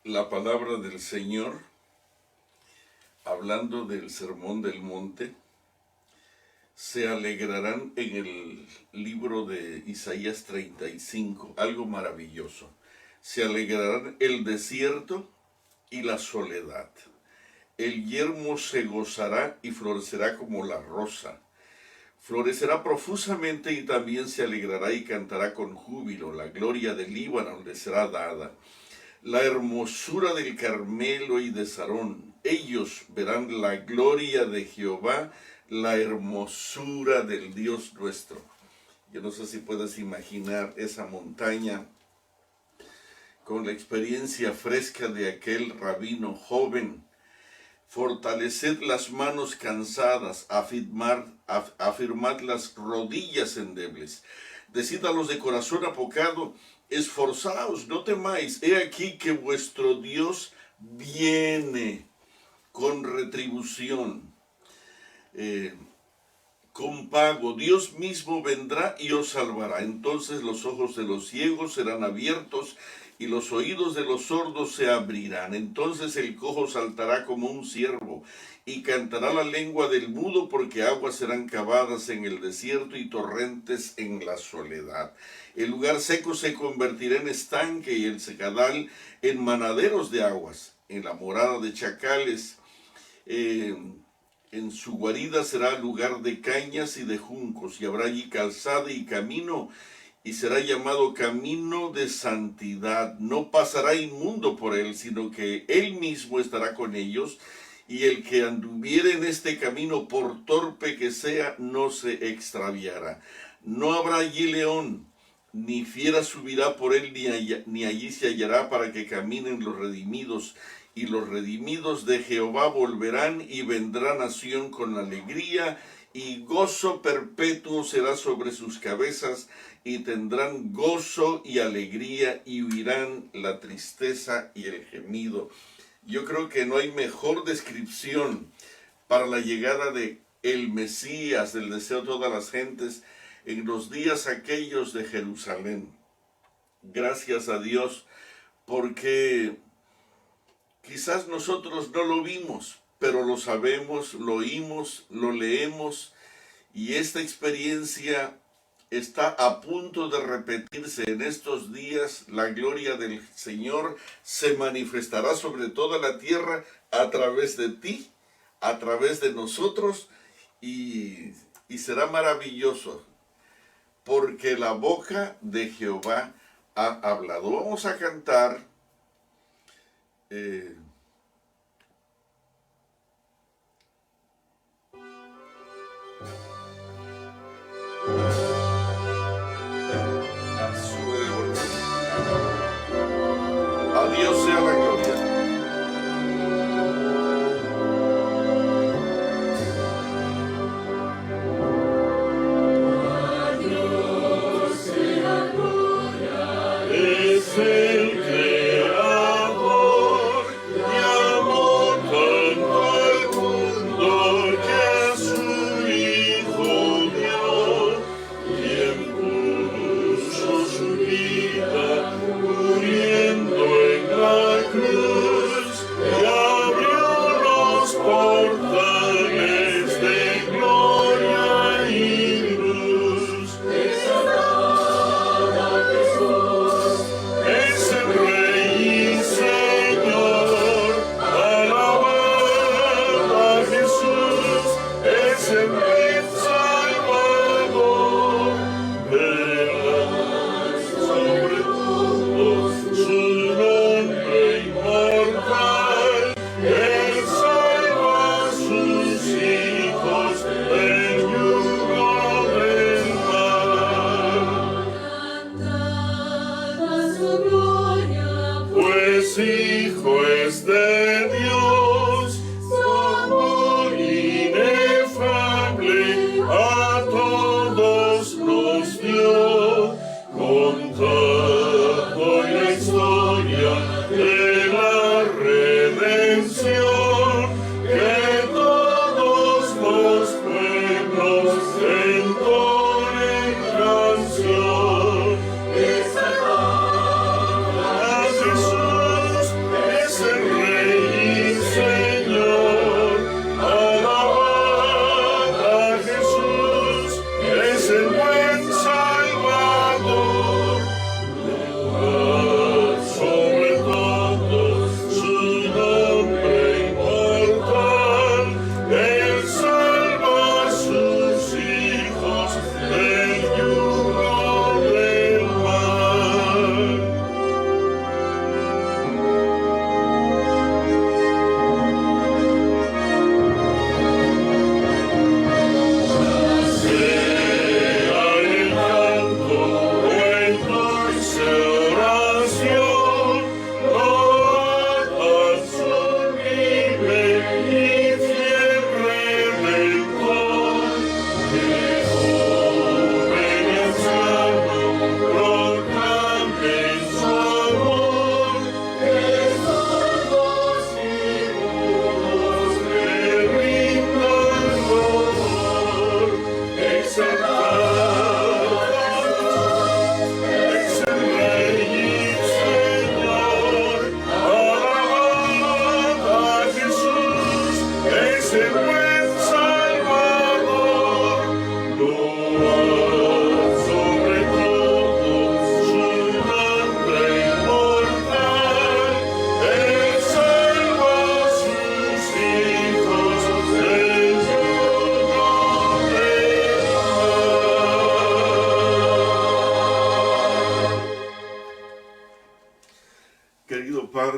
La palabra del Señor, hablando del Sermón del Monte, se alegrarán en el libro de Isaías 35, algo maravilloso. Se alegrarán el desierto y la soledad. El yermo se gozará y florecerá como la rosa. Florecerá profusamente y también se alegrará y cantará con júbilo. La gloria del Líbano le será dada. La hermosura del Carmelo y de Sarón. Ellos verán la gloria de Jehová, la hermosura del Dios nuestro. Yo no sé si puedes imaginar esa montaña con la experiencia fresca de aquel rabino joven. Fortaleced las manos cansadas, afirmad las rodillas endebles. Decid a los de corazón apocado, esforzaos, no temáis, he aquí que vuestro Dios viene con retribución, con pago. Dios mismo vendrá y os salvará. Entonces los ojos de los ciegos serán abiertos y los oídos de los sordos se abrirán. Entonces el cojo saltará como un ciervo y cantará la lengua del mudo, porque aguas serán cavadas en el desierto y torrentes en la soledad. El lugar seco se convertirá en estanque y el secadal en manaderos de aguas. En la morada de chacales, en su guarida será lugar de cañas y de juncos, y habrá allí calzada y camino, y será llamado camino de santidad. No pasará inmundo por él, sino que él mismo estará con ellos, y el que anduviere en este camino, por torpe que sea, no se extraviará. No habrá allí león, ni fiera subirá por él, ni allí se hallará para que caminen los redimidos. Y los redimidos de Jehová volverán y vendrá nación con alegría, y gozo perpetuo será sobre sus cabezas, y tendrán gozo y alegría, y huirán la tristeza y el gemido. Yo creo que no hay mejor descripción para la llegada de el Mesías, del deseo de todas las gentes, en los días aquellos de Jerusalén. Gracias a Dios, porque quizás nosotros no lo vimos, pero lo sabemos, lo oímos, lo leemos, y esta experiencia está a punto de repetirse en estos días. La gloria del Señor se manifestará sobre toda la tierra a través de ti, a través de nosotros, y será maravilloso, porque la boca de Jehová ha hablado. Vamos a cantar sube el volumen. A Dios sea la gloria. A Dios sea gloria, es el Creador.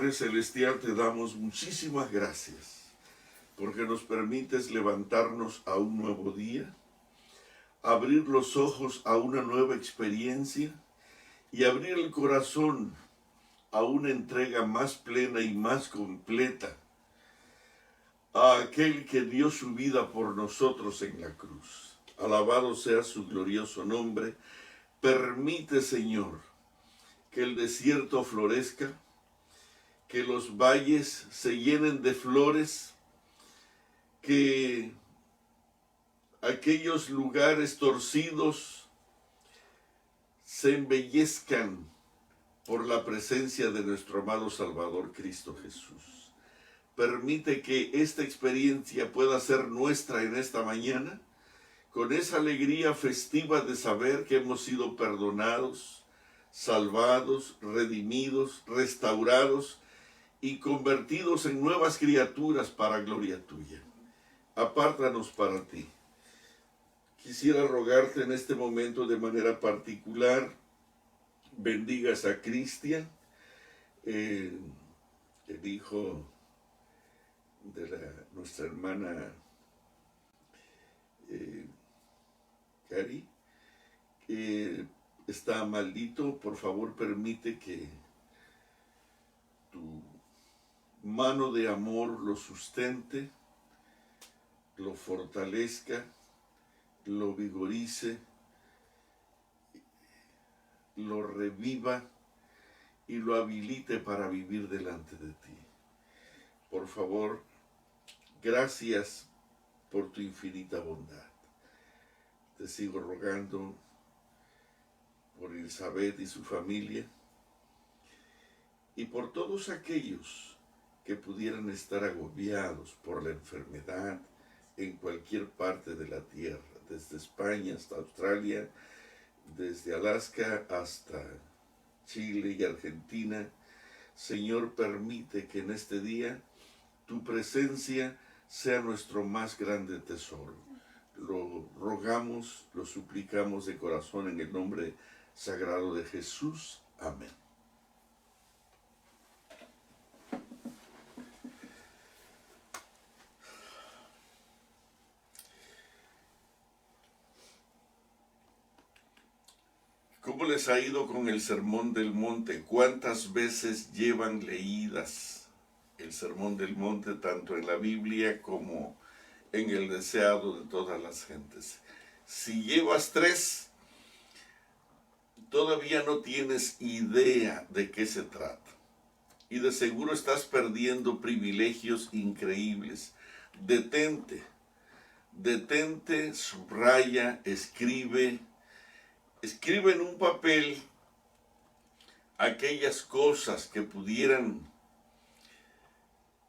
Padre Celestial, te damos muchísimas gracias porque nos permites levantarnos a un nuevo día, abrir los ojos a una nueva experiencia y abrir el corazón a una entrega más plena y más completa a aquel que dio su vida por nosotros en la cruz. Alabado sea su glorioso nombre. Permite, Señor, que el desierto florezca, que los valles se llenen de flores, que aquellos lugares torcidos se embellezcan por la presencia de nuestro amado Salvador Cristo Jesús. Permite que esta experiencia pueda ser nuestra en esta mañana, con esa alegría festiva de saber que hemos sido perdonados, salvados, redimidos, restaurados y convertidos en nuevas criaturas para gloria tuya. Apártanos para ti. Quisiera rogarte en este momento de manera particular, bendigas a Cristian, el hijo de nuestra hermana Cari, que está maldito. Por favor, permite que tu mano de amor lo sustente, lo fortalezca, lo vigorice, lo reviva y lo habilite para vivir delante de ti. Por favor, gracias por tu infinita bondad. Te sigo rogando por Elizabeth y su familia y por todos aquellos que pudieran estar agobiados por la enfermedad en cualquier parte de la tierra, desde España hasta Australia, desde Alaska hasta Chile y Argentina. Señor, permite que en este día tu presencia sea nuestro más grande tesoro. Lo rogamos, lo suplicamos de corazón en el nombre sagrado de Jesús. Amén. ¿Cómo les ha ido con el Sermón del Monte? ¿Cuántas veces llevan leídas el Sermón del Monte, tanto en la Biblia como en el deseado de todas las gentes? Si llevas 3, todavía no tienes idea de qué se trata. Y de seguro estás perdiendo privilegios increíbles. Detente, subraya, escribe en un papel aquellas cosas que pudieran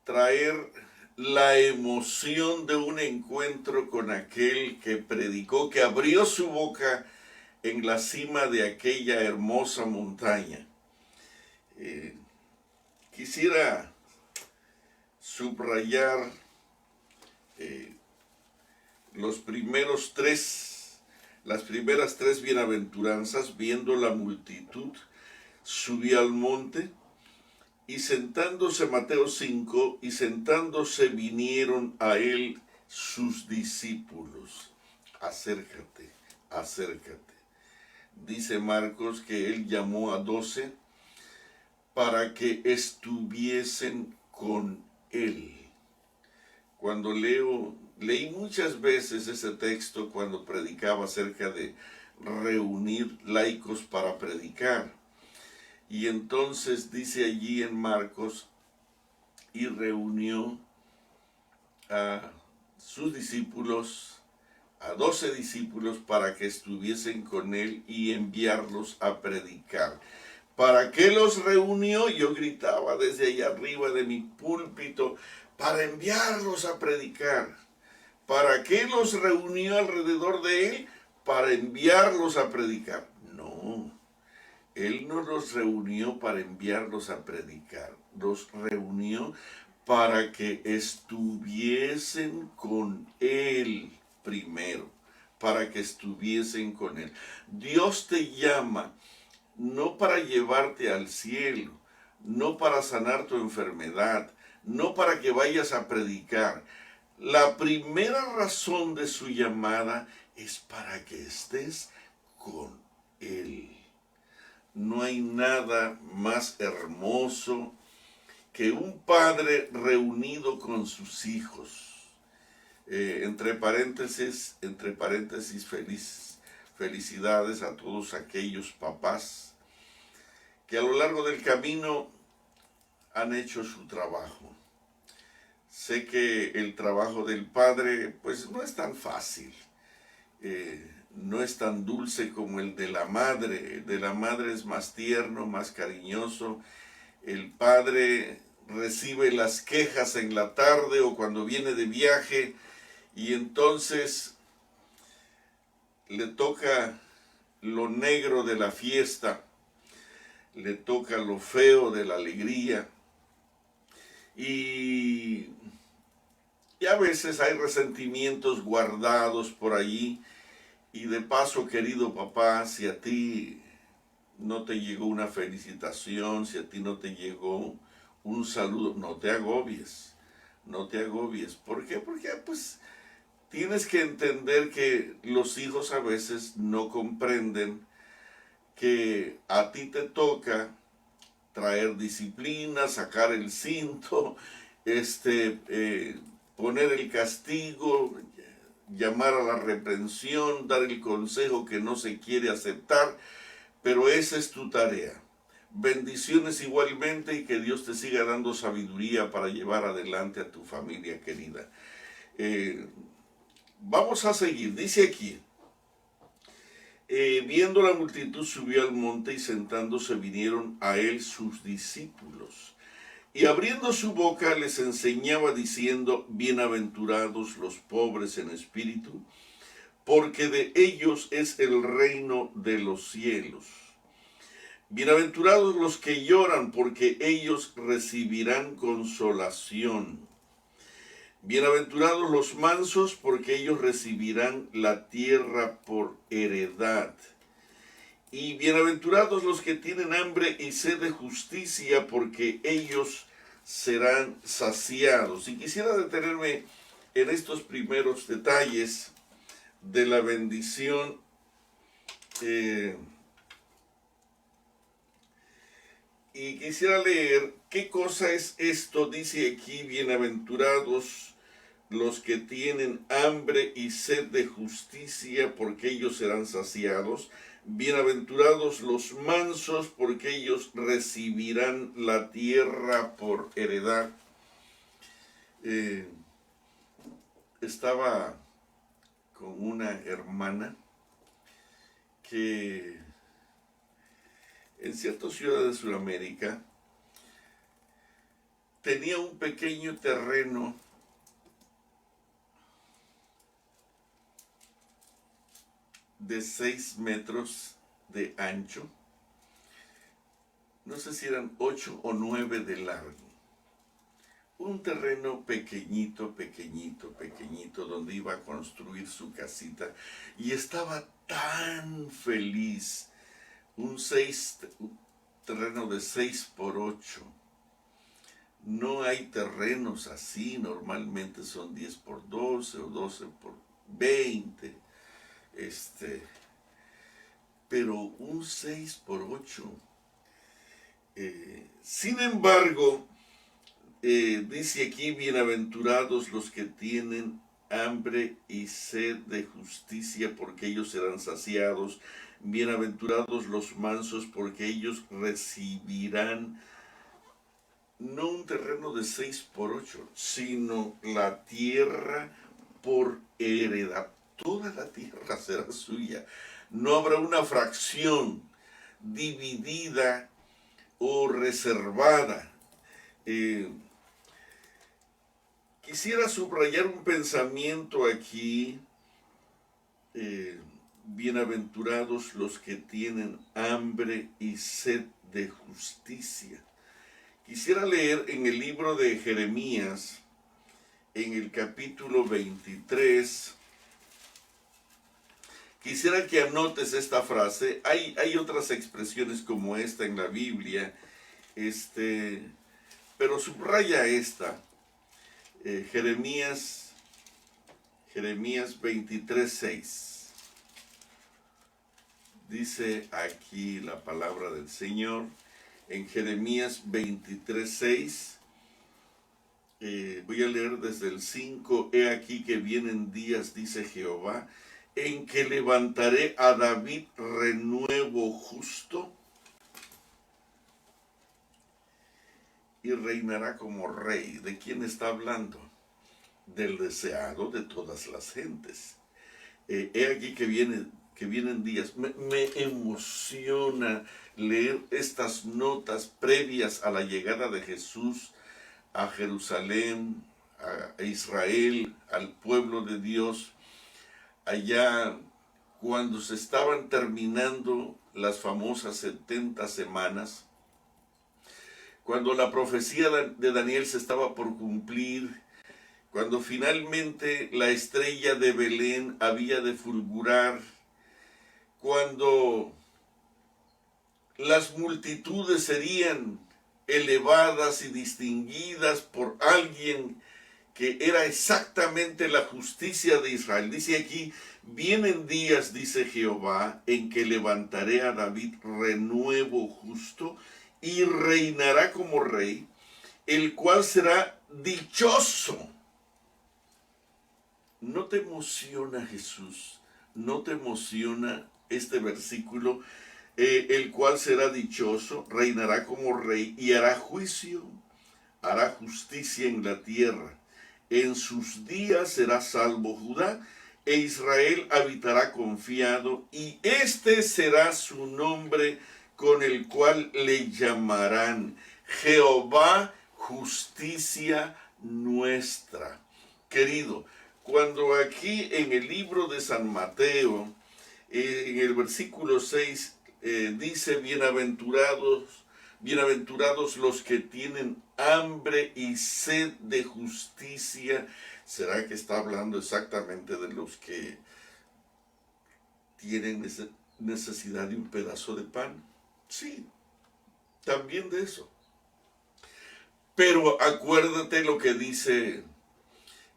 traer la emoción de un encuentro con aquel que predicó, que abrió su boca en la cima de aquella hermosa montaña. Quisiera subrayar las primeras 3 bienaventuranzas. Viendo la multitud, subió al monte, y sentándose, Mateo 5, y sentándose vinieron a él sus discípulos. Acércate, acércate. Dice Marcos que él llamó a 12 para que estuviesen con él. Cuando leí muchas veces ese texto cuando predicaba acerca de reunir laicos para predicar. Y entonces dice allí en Marcos, y reunió a sus discípulos, a 12 discípulos, para que estuviesen con él y enviarlos a predicar. ¿Para qué los reunió? Yo gritaba desde allá arriba de mi púlpito, para enviarlos a predicar. ¿Para qué los reunió alrededor de él? Para enviarlos a predicar. No, él no los reunió para enviarlos a predicar. Los reunió para que estuviesen con él primero. Para que estuviesen con él. Dios te llama no para llevarte al cielo, no para sanar tu enfermedad, no para que vayas a predicar. La primera razón de su llamada es para que estés con Él. No hay nada más hermoso que un padre reunido con sus hijos. Entre paréntesis, felicidades a todos aquellos papás que a lo largo del camino han hecho su trabajo. Sé que el trabajo del padre pues no es tan fácil, no es tan dulce como el de la madre. El de la madre es más tierno, más cariñoso. El padre recibe las quejas en la tarde o cuando viene de viaje y entonces le toca lo negro de la fiesta, le toca lo feo de la alegría y a veces hay resentimientos guardados por allí. Y de paso, querido papá, si a ti no te llegó una felicitación, si a ti no te llegó un saludo, no te agobies, no te agobies. ¿Por qué? Porque pues tienes que entender que los hijos a veces no comprenden que a ti te toca traer disciplina, sacar el cinto, poner el castigo, llamar a la reprensión, dar el consejo que no se quiere aceptar, pero esa es tu tarea. Bendiciones igualmente y que Dios te siga dando sabiduría para llevar adelante a tu familia querida. Vamos a seguir, dice aquí, viendo la multitud subió al monte y sentándose vinieron a él sus discípulos. Y abriendo su boca les enseñaba diciendo, bienaventurados los pobres en espíritu, porque de ellos es el reino de los cielos. Bienaventurados los que lloran, porque ellos recibirán consolación. Bienaventurados los mansos, porque ellos recibirán la tierra por heredad. Y bienaventurados los que tienen hambre y sed de justicia, porque ellos serán saciados. Y quisiera detenerme en estos primeros detalles de la bendición. Y quisiera leer qué cosa es esto. Dice aquí, bienaventurados los que tienen hambre y sed de justicia, porque ellos serán saciados. Bienaventurados los mansos, porque ellos recibirán la tierra por heredad. Estaba con una hermana que en ciertas ciudades de Sudamérica tenía un pequeño terreno de 6 metros de ancho, no sé si eran 8 o 9 de largo. Un terreno pequeñito, donde iba a construir su casita. Y estaba tan feliz. Un terreno de 6 por 8. No hay terrenos así, normalmente son 10 por 12 o 12 por 20. Pero un 6 por 8. Sin embargo, dice aquí, bienaventurados los que tienen hambre y sed de justicia, porque ellos serán saciados. Bienaventurados los mansos, porque ellos recibirán no un terreno de 6 por 8, sino la tierra por heredad. Toda la tierra será suya. No habrá una fracción dividida o reservada. Quisiera subrayar un pensamiento aquí. Bienaventurados los que tienen hambre y sed de justicia. Quisiera leer en el libro de Jeremías, en el capítulo 23. Quisiera que anotes esta frase. Hay otras expresiones como esta en la Biblia. Pero subraya esta, Jeremías 23:6. Dice aquí la palabra del Señor en Jeremías 23:6. Voy a leer desde el 5. He aquí que vienen días, dice Jehová, en que levantaré a David renuevo justo y reinará como rey. ¿De quién está hablando? Del deseado de todas las gentes. He aquí que vienen días. Me emociona leer estas notas previas a la llegada de Jesús a Jerusalén, a Israel, al pueblo de Dios, allá cuando se estaban terminando las famosas 70 semanas, cuando la profecía de Daniel se estaba por cumplir, cuando finalmente la estrella de Belén había de fulgurar, cuando las multitudes serían elevadas y distinguidas por alguien que era exactamente la justicia de Israel. Dice aquí, vienen días, dice Jehová, en que levantaré a David renuevo justo y reinará como rey, el cual será dichoso. ¿No te emociona Jesús? ¿No te emociona este versículo? El cual será dichoso, reinará como rey y hará juicio, hará justicia en la tierra. En sus días será salvo Judá, e Israel habitará confiado, y este será su nombre con el cual le llamarán Jehová, justicia nuestra. Querido, cuando aquí en el libro de San Mateo, en el versículo 6, dice, bienaventurados los que tienen hambre y sed de justicia. ¿Será que está hablando exactamente de los que tienen necesidad de un pedazo de pan? Sí, también de eso. Pero acuérdate lo que dice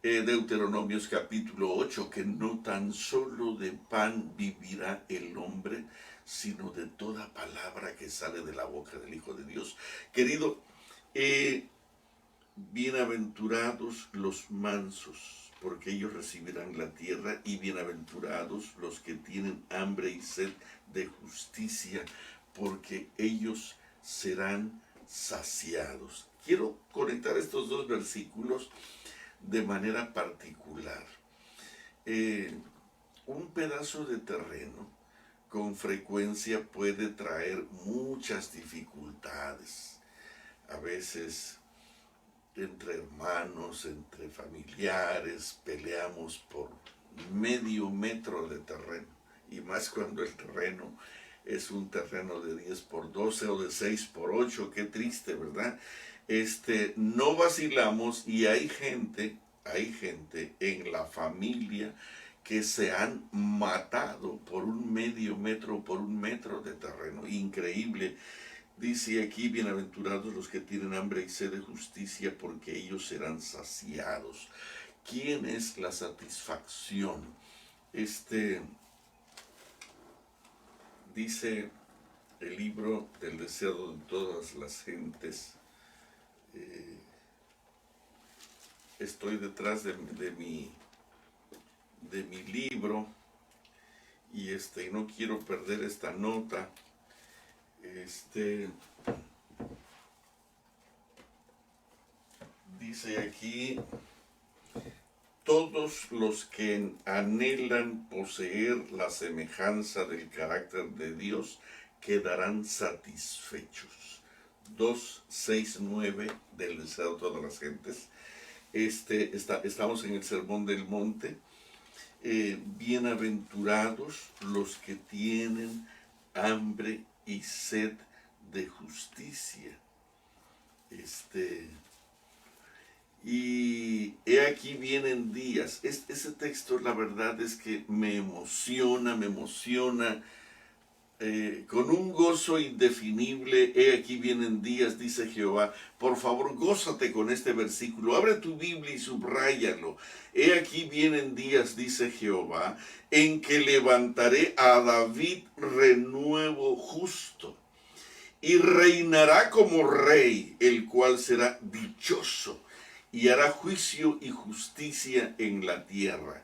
Deuteronomios capítulo 8, que no tan solo de pan vivirá el hombre, sino de toda palabra que sale de la boca del Hijo de Dios. Querido, bienaventurados los mansos, porque ellos recibirán la tierra, y bienaventurados los que tienen hambre y sed de justicia, porque ellos serán saciados. Quiero conectar estos dos versículos de manera particular. Un pedazo de terreno con frecuencia puede traer muchas dificultades. A veces entre hermanos, entre familiares, peleamos por medio metro de terreno. Y más cuando el terreno es un terreno de 10 por 12 o de 6 por 8. Qué triste, ¿verdad? No vacilamos, y hay gente en la familia que se han matado por un medio metro, por un metro de terreno. Increíble. Dice aquí, bienaventurados los que tienen hambre y sed de justicia, porque ellos serán saciados. ¿Quién es la satisfacción? Dice el libro del deseo de todas las gentes. Estoy detrás de mi libro, y no quiero perder esta nota. Dice aquí, todos los que anhelan poseer la semejanza del carácter de Dios quedarán satisfechos. 2:6-9 del deseo de todas las gentes. Estamos en el Sermón del Monte. Bienaventurados los que tienen hambre y sed de justicia. Y he aquí vienen días. Ese texto, la verdad es que me emociona. con un gozo indefinible. He aquí vienen días, dice Jehová. Por favor, gózate con este versículo. Abre tu Biblia y subráyalo. He aquí vienen días, dice Jehová, en que levantaré a David renuevo justo, y reinará como rey, el cual será dichoso, y hará juicio y justicia en la tierra.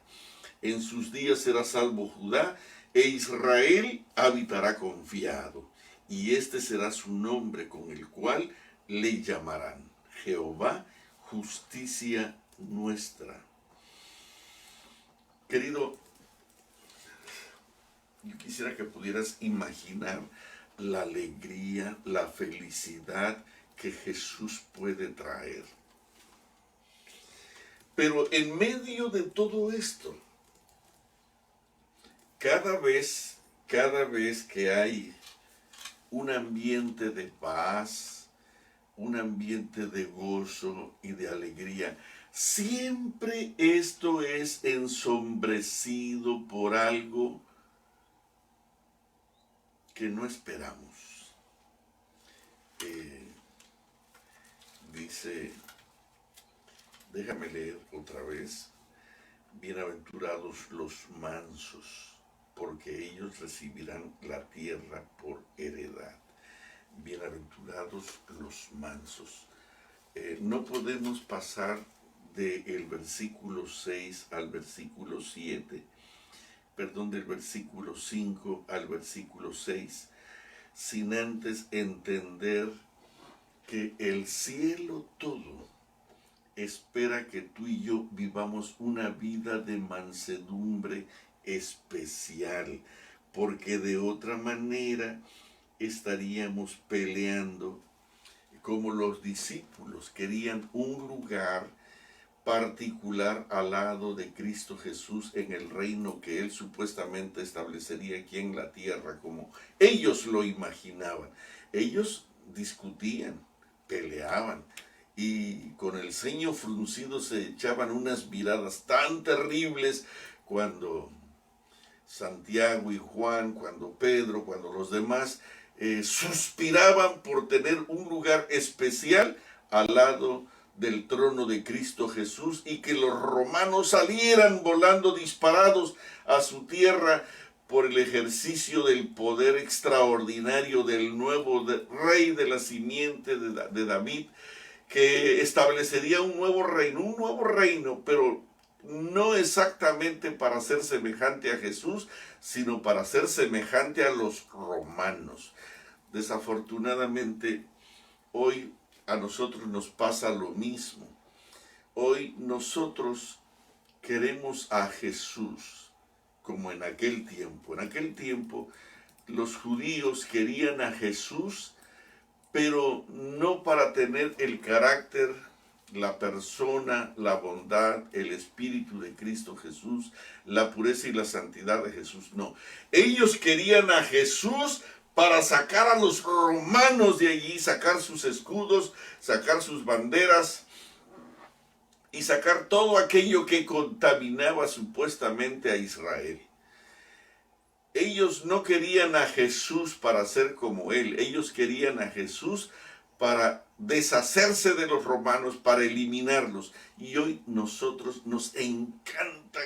En sus días será salvo Judá, e Israel habitará confiado, y este será su nombre con el cual le llamarán Jehová, justicia nuestra. Querido, yo quisiera que pudieras imaginar la alegría, la felicidad que Jesús puede traer. Pero en medio de todo esto, cada vez que hay un ambiente de paz, un ambiente de gozo y de alegría, siempre esto es ensombrecido por algo que no esperamos. Dice, déjame leer otra vez: bienaventurados los mansos, porque ellos recibirán la tierra por heredad. Bienaventurados los mansos. No podemos pasar del versículo 6 al versículo 7, perdón, del versículo 5 al versículo 6, sin antes entender que el cielo todo espera que tú y yo vivamos una vida de mansedumbre especial, porque de otra manera estaríamos peleando como los discípulos. Querían un lugar particular al lado de Cristo Jesús en el reino que Él supuestamente establecería aquí en la tierra, como ellos lo imaginaban. Ellos discutían, peleaban, y con el ceño fruncido se echaban unas miradas tan terribles cuando Santiago y Juan, cuando Pedro, cuando los demás suspiraban por tener un lugar especial al lado del trono de Cristo Jesús, y que los romanos salieran volando disparados a su tierra por el ejercicio del poder extraordinario del nuevo rey de la simiente de David, que establecería un nuevo reino, pero no exactamente para ser semejante a Jesús, sino para ser semejante a los romanos. Desafortunadamente, hoy a nosotros nos pasa lo mismo. Hoy nosotros queremos a Jesús como en aquel tiempo. En aquel tiempo los judíos querían a Jesús, pero no para tener el carácter, la persona, la bondad, el espíritu de Cristo Jesús, la pureza y la santidad de Jesús. No, ellos querían a Jesús para sacar a los romanos de allí, sacar sus escudos, sacar sus banderas y sacar todo aquello que contaminaba supuestamente a Israel. Ellos no querían a Jesús para ser como Él. Ellos querían a Jesús para deshacerse de los romanos, para eliminarlos. Y hoy nosotros nos encantan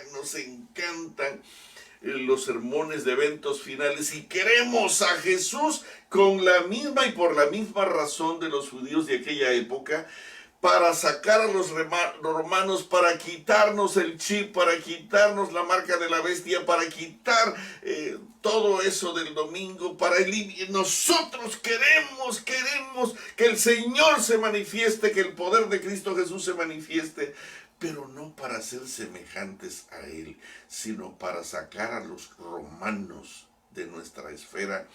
los sermones de eventos finales, y queremos a Jesús con la misma y por la misma razón de los judíos de aquella época, para sacar a los romanos, para quitarnos el chip, para quitarnos la marca de la bestia, para quitar todo eso del domingo, para eliminar. Nosotros queremos que el Señor se manifieste, que el poder de Cristo Jesús se manifieste, pero no para ser semejantes a Él, sino para sacar a los romanos de nuestra esfera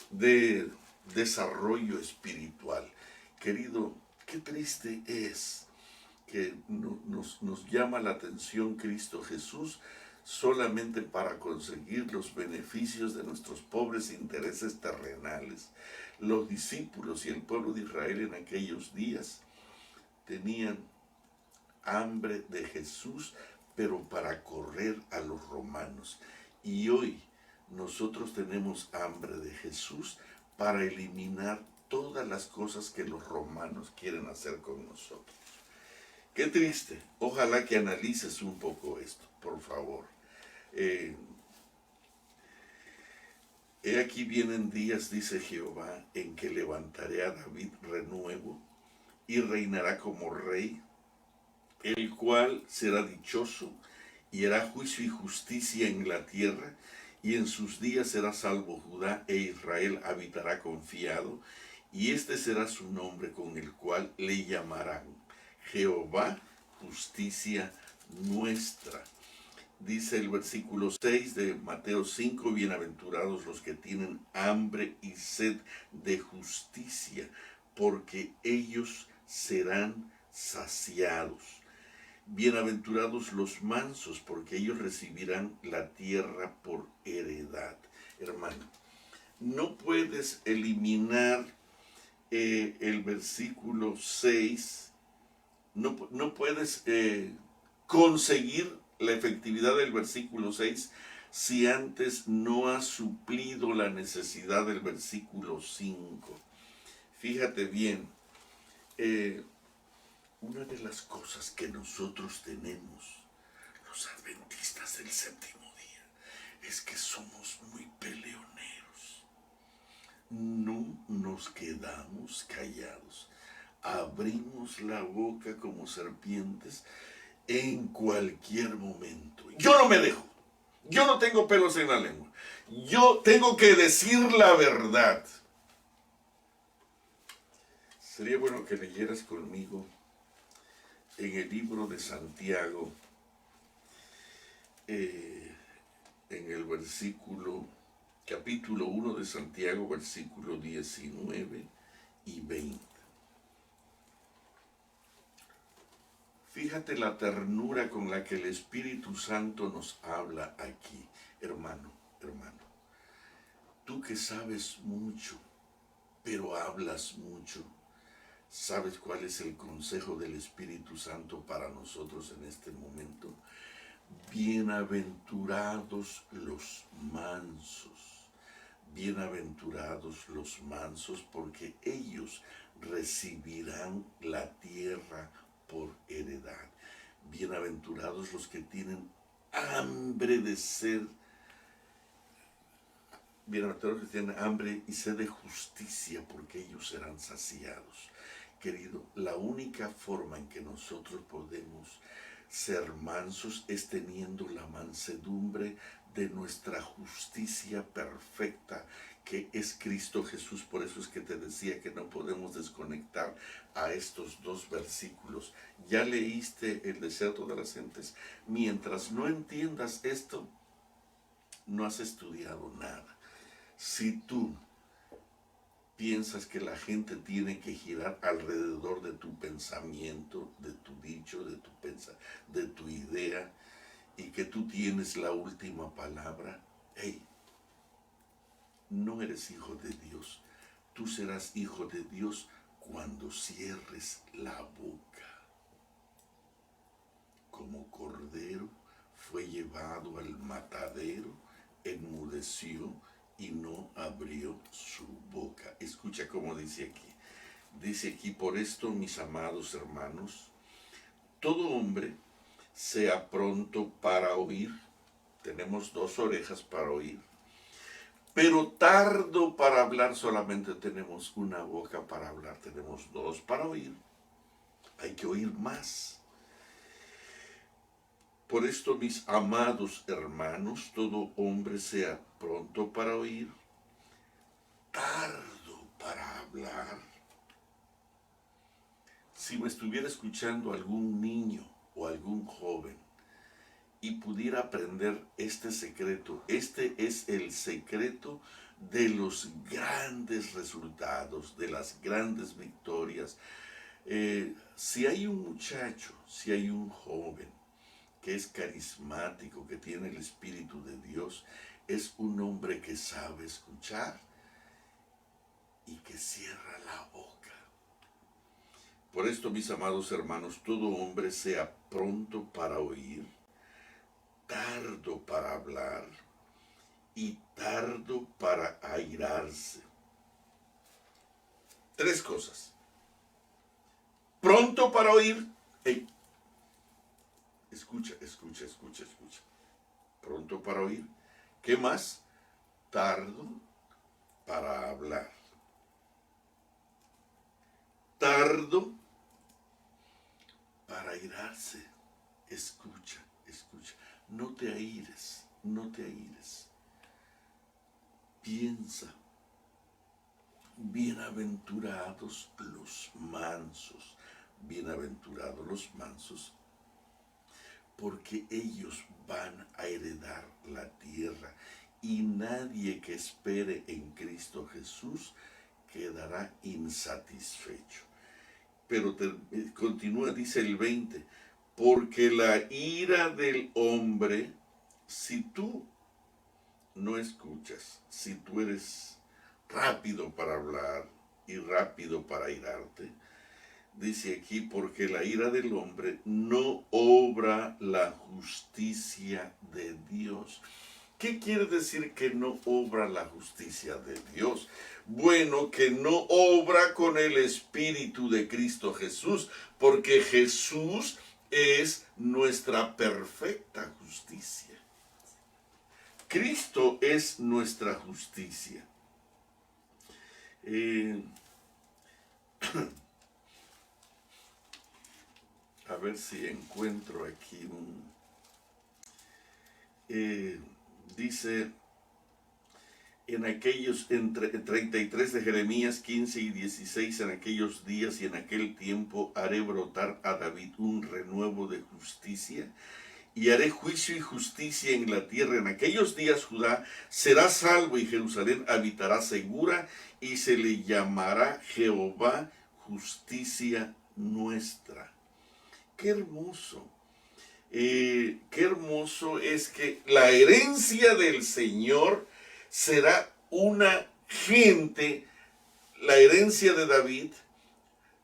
de desarrollo espiritual. Querido, qué triste es que nos llama la atención Cristo Jesús solamente para conseguir los beneficios de nuestros pobres intereses terrenales. Los discípulos y el pueblo de Israel en aquellos días tenían hambre de Jesús, pero para correr a los romanos. Y hoy Nosotros tenemos hambre de Jesús para eliminar todas las cosas que los romanos quieren hacer con nosotros. Qué triste. Ojalá que analices un poco esto, por favor. He aquí vienen días, dice Jehová, en que levantaré a David renuevo y reinará como rey, el cual será dichoso y hará juicio y justicia en la tierra, y en sus días será salvo Judá, e Israel habitará confiado, y este será su nombre con el cual le llamarán Jehová, justicia nuestra. Dice el versículo 6 de Mateo 5, bienaventurados los que tienen hambre y sed de justicia, porque ellos serán saciados. Bienaventurados los mansos, porque ellos recibirán la tierra por heredad. Hermano, no puedes eliminar el versículo 6, no puedes conseguir la efectividad del versículo 6 si antes no has suplido la necesidad del versículo 5. Fíjate bien, una de las cosas que nosotros tenemos, los adventistas del séptimo día, es que somos muy peleoneros. No nos quedamos callados. Abrimos la boca como serpientes en cualquier momento. Yo no me dejo. Yo no tengo pelos en la lengua. Yo tengo que decir la verdad. Sería bueno que leyeras conmigo en el libro de Santiago, en el capítulo 1 de Santiago, versículo 19 y 20. Fíjate la ternura con la que el Espíritu Santo nos habla aquí, hermano. Tú que sabes mucho, pero hablas mucho, ¿sabes cuál es el consejo del Espíritu Santo para nosotros en este momento? Bienaventurados los mansos, bienaventurados los mansos, porque ellos recibirán la tierra por heredad. Bienaventurados los que tienen hambre de sed, bienaventurados los que tienen hambre y sed de justicia, porque ellos serán saciados. Querido, la única forma en que nosotros podemos ser mansos es teniendo la mansedumbre de nuestra justicia perfecta, que es Cristo Jesús. Por eso es que te decía que no podemos desconectar a estos dos versículos. Ya leíste el desierto de las gentes. Mientras no entiendas esto, no has estudiado nada. Si tú piensas que la gente tiene que girar alrededor de tu pensamiento, de tu dicho, de tu idea, y que tú tienes la última palabra, hey, no eres hijo de Dios. Tú serás hijo de Dios cuando cierres la boca. Como cordero fue llevado al matadero, enmudeció y no abrió su boca. Escucha cómo dice aquí. Dice aquí, por esto, mis amados hermanos, todo hombre sea pronto para oír. Tenemos dos orejas para oír. Pero tardo para hablar. Solamente tenemos una boca para hablar. Tenemos dos para oír. Hay que oír más. Por esto, mis amados hermanos, todo hombre sea pronto para oír, tardo para hablar. Si me estuviera escuchando algún niño o algún joven y pudiera aprender este secreto, este es el secreto de los grandes resultados, de las grandes victorias. Si hay un muchacho, si hay un joven que es carismático, que tiene el Espíritu de Dios, es un hombre que sabe escuchar y que cierra la boca. Por esto, mis amados hermanos, todo hombre sea pronto para oír, tardo para hablar y tardo para airarse. Tres cosas. Pronto para oír. Hey, escucha. Pronto para oír. ¿Qué más? Tardo para hablar. Tardo para airarse. Escucha. No te aires. Piensa. Bienaventurados los mansos. Bienaventurados los mansos, porque ellos van a heredar la tierra, y nadie que espere en Cristo Jesús quedará insatisfecho. Pero continúa, dice el 20, porque la ira del hombre, si tú no escuchas, si tú eres rápido para hablar y rápido para irarte, dice aquí, porque la ira del hombre no obra la justicia de Dios. ¿Qué quiere decir que no obra la justicia de Dios? Bueno, que no obra con el Espíritu de Cristo Jesús, porque Jesús es nuestra perfecta justicia. Cristo es nuestra justicia. A ver si encuentro aquí dice en aquellos, entre 33 de Jeremías 15 y 16, en aquellos días y en aquel tiempo haré brotar a David un renuevo de justicia, y haré juicio y justicia en la tierra. En aquellos días Judá será salvo y Jerusalén habitará segura, y se le llamará Jehová justicia nuestra. Qué hermoso. Qué hermoso es que la herencia del Señor será una gente, la herencia de David,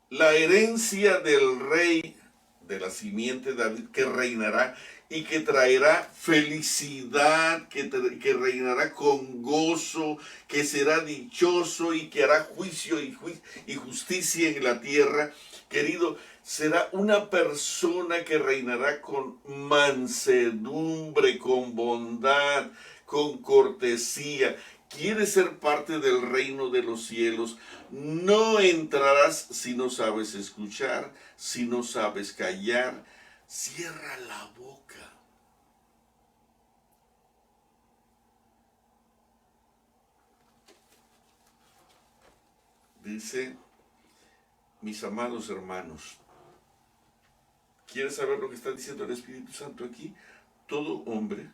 la herencia del rey de la simiente de David, que reinará y que traerá felicidad, que reinará con gozo, que será dichoso y que hará juicio y justicia en la tierra. Querido, será una persona que reinará con mansedumbre, con bondad, con cortesía. ¿Quieres ser parte del reino de los cielos? No entrarás si no sabes escuchar, si no sabes callar. Cierra la boca. Dice, mis amados hermanos, ¿quieres saber lo que está diciendo el Espíritu Santo aquí? Todo hombre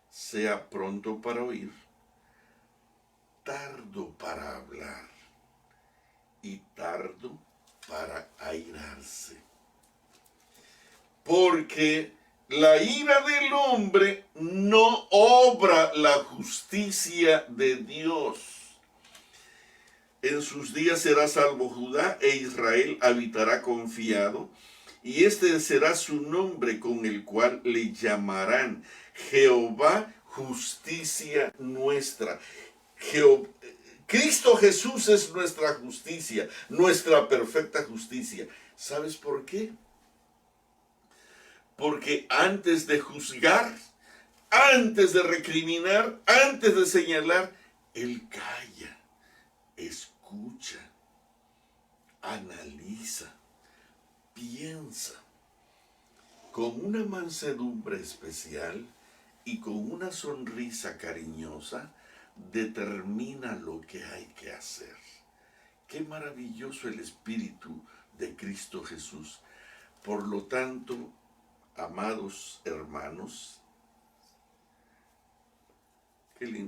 sea pronto para oír, tardo para hablar y tardo para airarse. Porque la ira del hombre no obra la justicia de Dios. En sus días será salvo Judá, e Israel habitará confiado, y este será su nombre con el cual le llamarán Jehová justicia nuestra. Cristo Jesús es nuestra justicia, nuestra perfecta justicia. ¿Sabes por qué? Porque antes de juzgar, antes de recriminar, antes de señalar, Él calla, escucha, analiza, piensa, con una mansedumbre especial y con una sonrisa cariñosa, determina lo que hay que hacer. Qué maravilloso el Espíritu de Cristo Jesús. Por lo tanto, amados hermanos,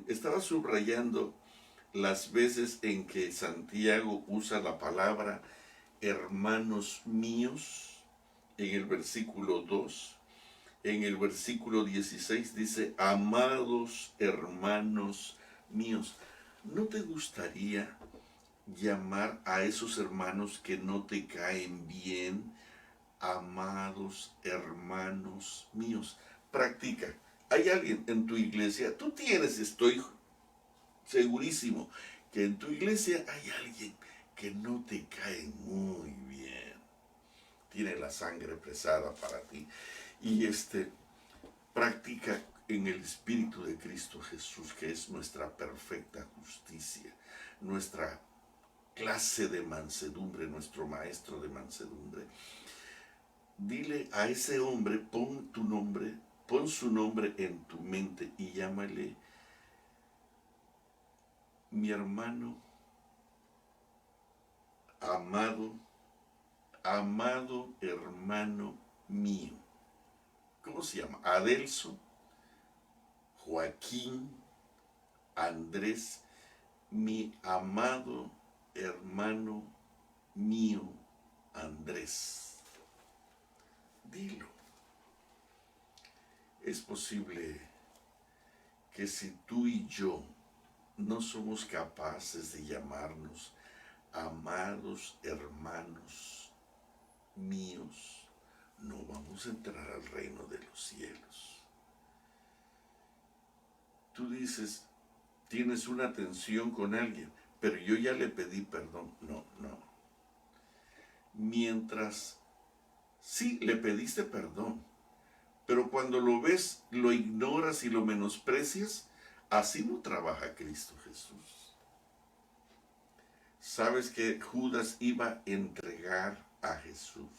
estaba subrayando las veces en que Santiago usa la palabra hermanos míos, en el versículo 2, en el versículo 16 dice, amados hermanos míos. ¿No te gustaría llamar a esos hermanos que no te caen bien, amados hermanos míos? Practica, Hay alguien en tu iglesia, tú tienes, estoy segurísimo, que en tu iglesia hay alguien que no te cae muy bien. Tiene la sangre pesada para ti. Y practica en el Espíritu de Cristo Jesús, que es nuestra perfecta justicia, nuestra clase de mansedumbre, nuestro maestro de mansedumbre. Dile a ese hombre, pon su nombre en tu mente y llámale mi hermano, amado hermano mío. ¿Cómo se llama? Adelso, Joaquín, Andrés, mi amado hermano mío, Andrés. Dilo. Es posible que si tú y yo no somos capaces de llamarnos amados hermanos míos, no vamos a entrar al reino de los cielos. Tú dices, tienes una tensión con alguien, pero yo ya le pedí perdón. No. Mientras, sí, le pediste perdón, pero cuando lo ves, lo ignoras y lo menosprecias, así no trabaja Cristo Jesús. Sabes que Judas iba a entregar a Jesús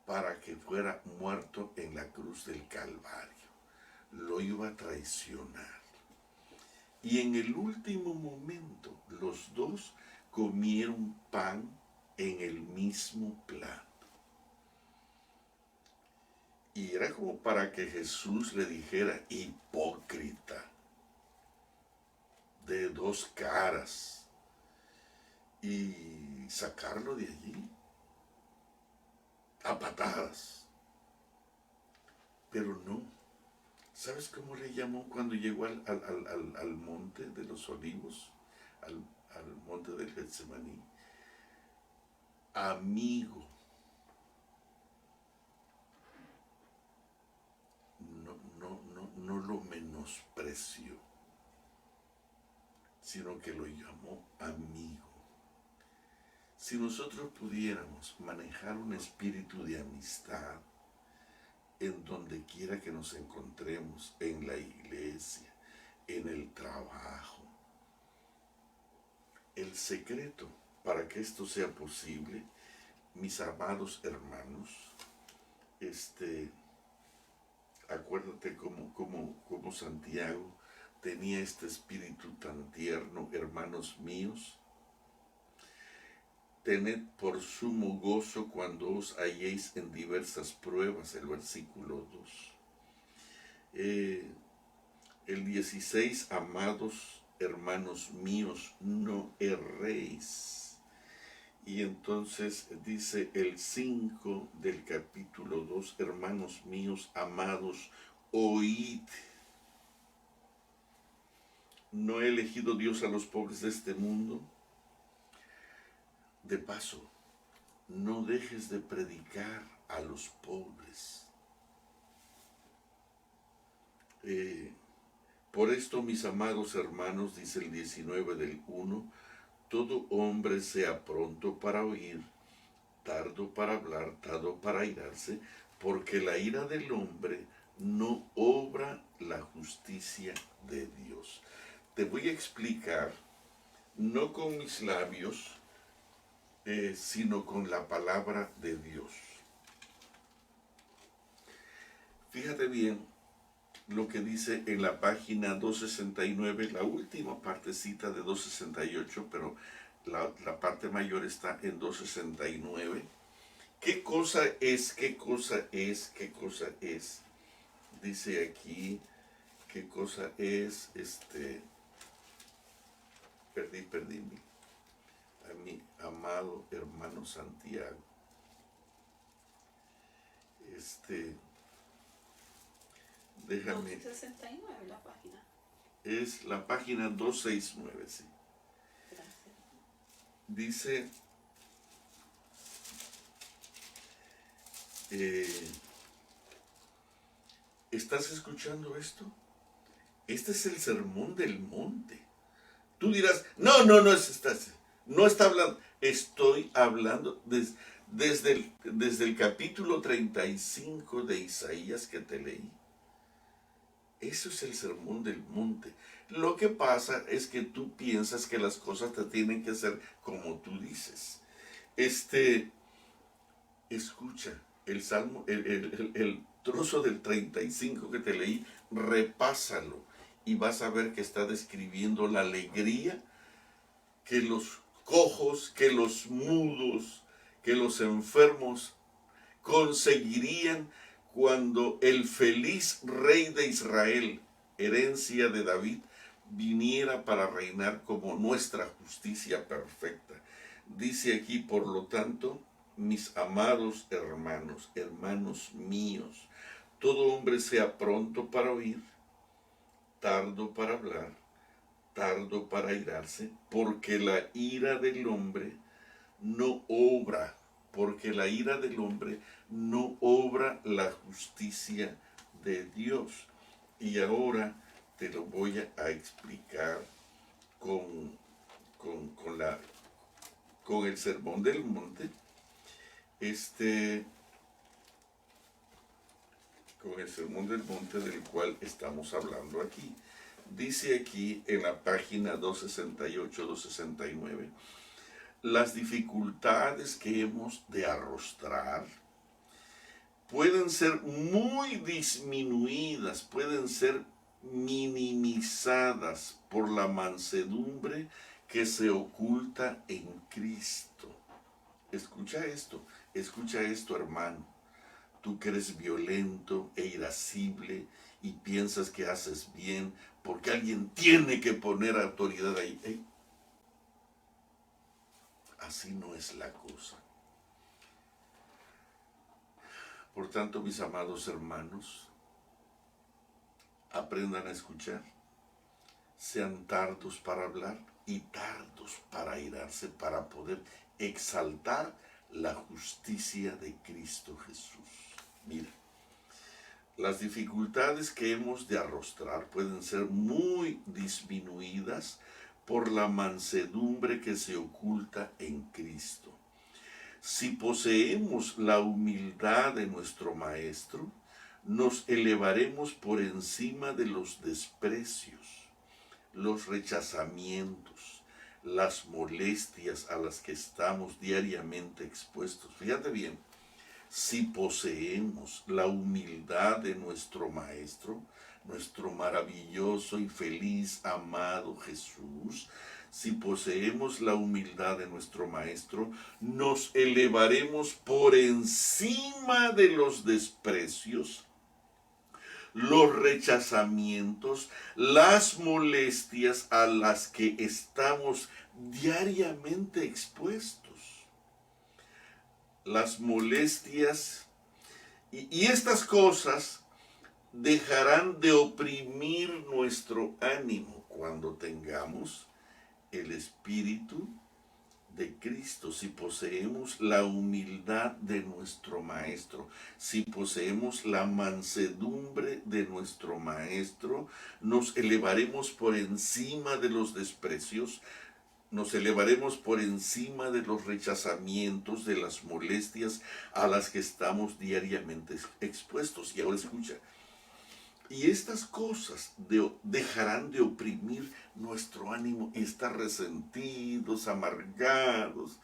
para que fuera muerto en la cruz del Calvario. Lo iba a traicionar. Y en el último momento, los dos comieron pan en el mismo plato. Y era como para que Jesús le dijera, hipócrita, de dos caras, y sacarlo de allí a patadas. Pero no. ¿Sabes cómo le llamó cuando llegó al monte de los olivos? Al monte del Getsemaní. Amigo. No lo menospreció, sino que lo llamó amigo. Si nosotros pudiéramos manejar un espíritu de amistad en donde quiera que nos encontremos, en la iglesia, en el trabajo, el secreto para que esto sea posible, mis amados hermanos, acuérdate como Santiago tenía este espíritu tan tierno, hermanos míos. Tened por sumo gozo cuando os halléis en diversas pruebas, el versículo 2. El 16, amados hermanos míos, no erréis. Y entonces dice el 5 del capítulo 2, hermanos míos, amados, oíd. ¿No ha elegido Dios a los pobres de este mundo? De paso, no dejes de predicar a los pobres. Por esto, mis amados hermanos, dice el 19 del 1, todo hombre sea pronto para oír, tardo para hablar, tardo para airarse, porque la ira del hombre no obra la justicia de Dios. Te voy a explicar, no con mis labios, sino con la palabra de Dios. Fíjate bien lo que dice en la página 269, la última partecita de 268, pero la parte mayor está en 269. ¿Qué cosa es? ¿Qué cosa es? ¿Qué cosa es? Dice aquí, ¿qué cosa es? Perdí a mi amado hermano Santiago. Déjame. 269 la página. Es la página 269, sí. Gracias. Dice, ¿Estás escuchando esto? Este es el sermón del monte. Tú dirás, no, no está hablando. Estoy hablando desde el capítulo 35 de Isaías que te leí. Eso es el sermón del monte. Lo que pasa es que tú piensas que las cosas te tienen que hacer como tú dices. Escucha el salmo, el trozo del 35 que te leí, repásalo y vas a ver que está describiendo la alegría que los cojos, que los mudos, que los enfermos conseguirían cuando el feliz rey de Israel, herencia de David, viniera para reinar como nuestra justicia perfecta. Dice aquí, por lo tanto, mis amados hermanos, hermanos míos, todo hombre sea pronto para oír, tardo para hablar, tardo para irarse, porque la ira del hombre no obra, la justicia de Dios. Y ahora te lo voy a explicar con el sermón del monte. Con el sermón del monte del cual estamos hablando aquí. Dice aquí en la página 268, 269, las dificultades que hemos de arrostrar pueden ser muy disminuidas, pueden ser minimizadas por la mansedumbre que se oculta en Cristo. Escucha esto, hermano. Tú que eres violento e irascible y piensas que haces bien porque alguien tiene que poner autoridad ahí. ¿Eh? Así no es la cosa. Por tanto, mis amados hermanos, aprendan a escuchar, sean tardos para hablar y tardos para irarse, para poder exaltar la justicia de Cristo Jesús. Mira, las dificultades que hemos de arrostrar pueden ser muy disminuidas por la mansedumbre que se oculta en Cristo. Si poseemos la humildad de nuestro Maestro, nos elevaremos por encima de los desprecios, los rechazamientos, las molestias a las que estamos diariamente expuestos. Fíjate bien, si poseemos la humildad de nuestro Maestro, nuestro maravilloso y feliz amado Jesús, si poseemos la humildad de nuestro Maestro, nos elevaremos por encima de los desprecios, los rechazamientos, las molestias a las que estamos diariamente expuestos. Las molestias y estas cosas dejarán de oprimir nuestro ánimo cuando tengamos el Espíritu de Cristo, si poseemos la humildad de nuestro Maestro, si poseemos la mansedumbre de nuestro Maestro, nos elevaremos por encima de los desprecios, nos elevaremos por encima de los rechazamientos, de las molestias a las que estamos diariamente expuestos. Y ahora escucha, y estas cosas dejarán de oprimir nuestro ánimo y estar resentidos, amargados.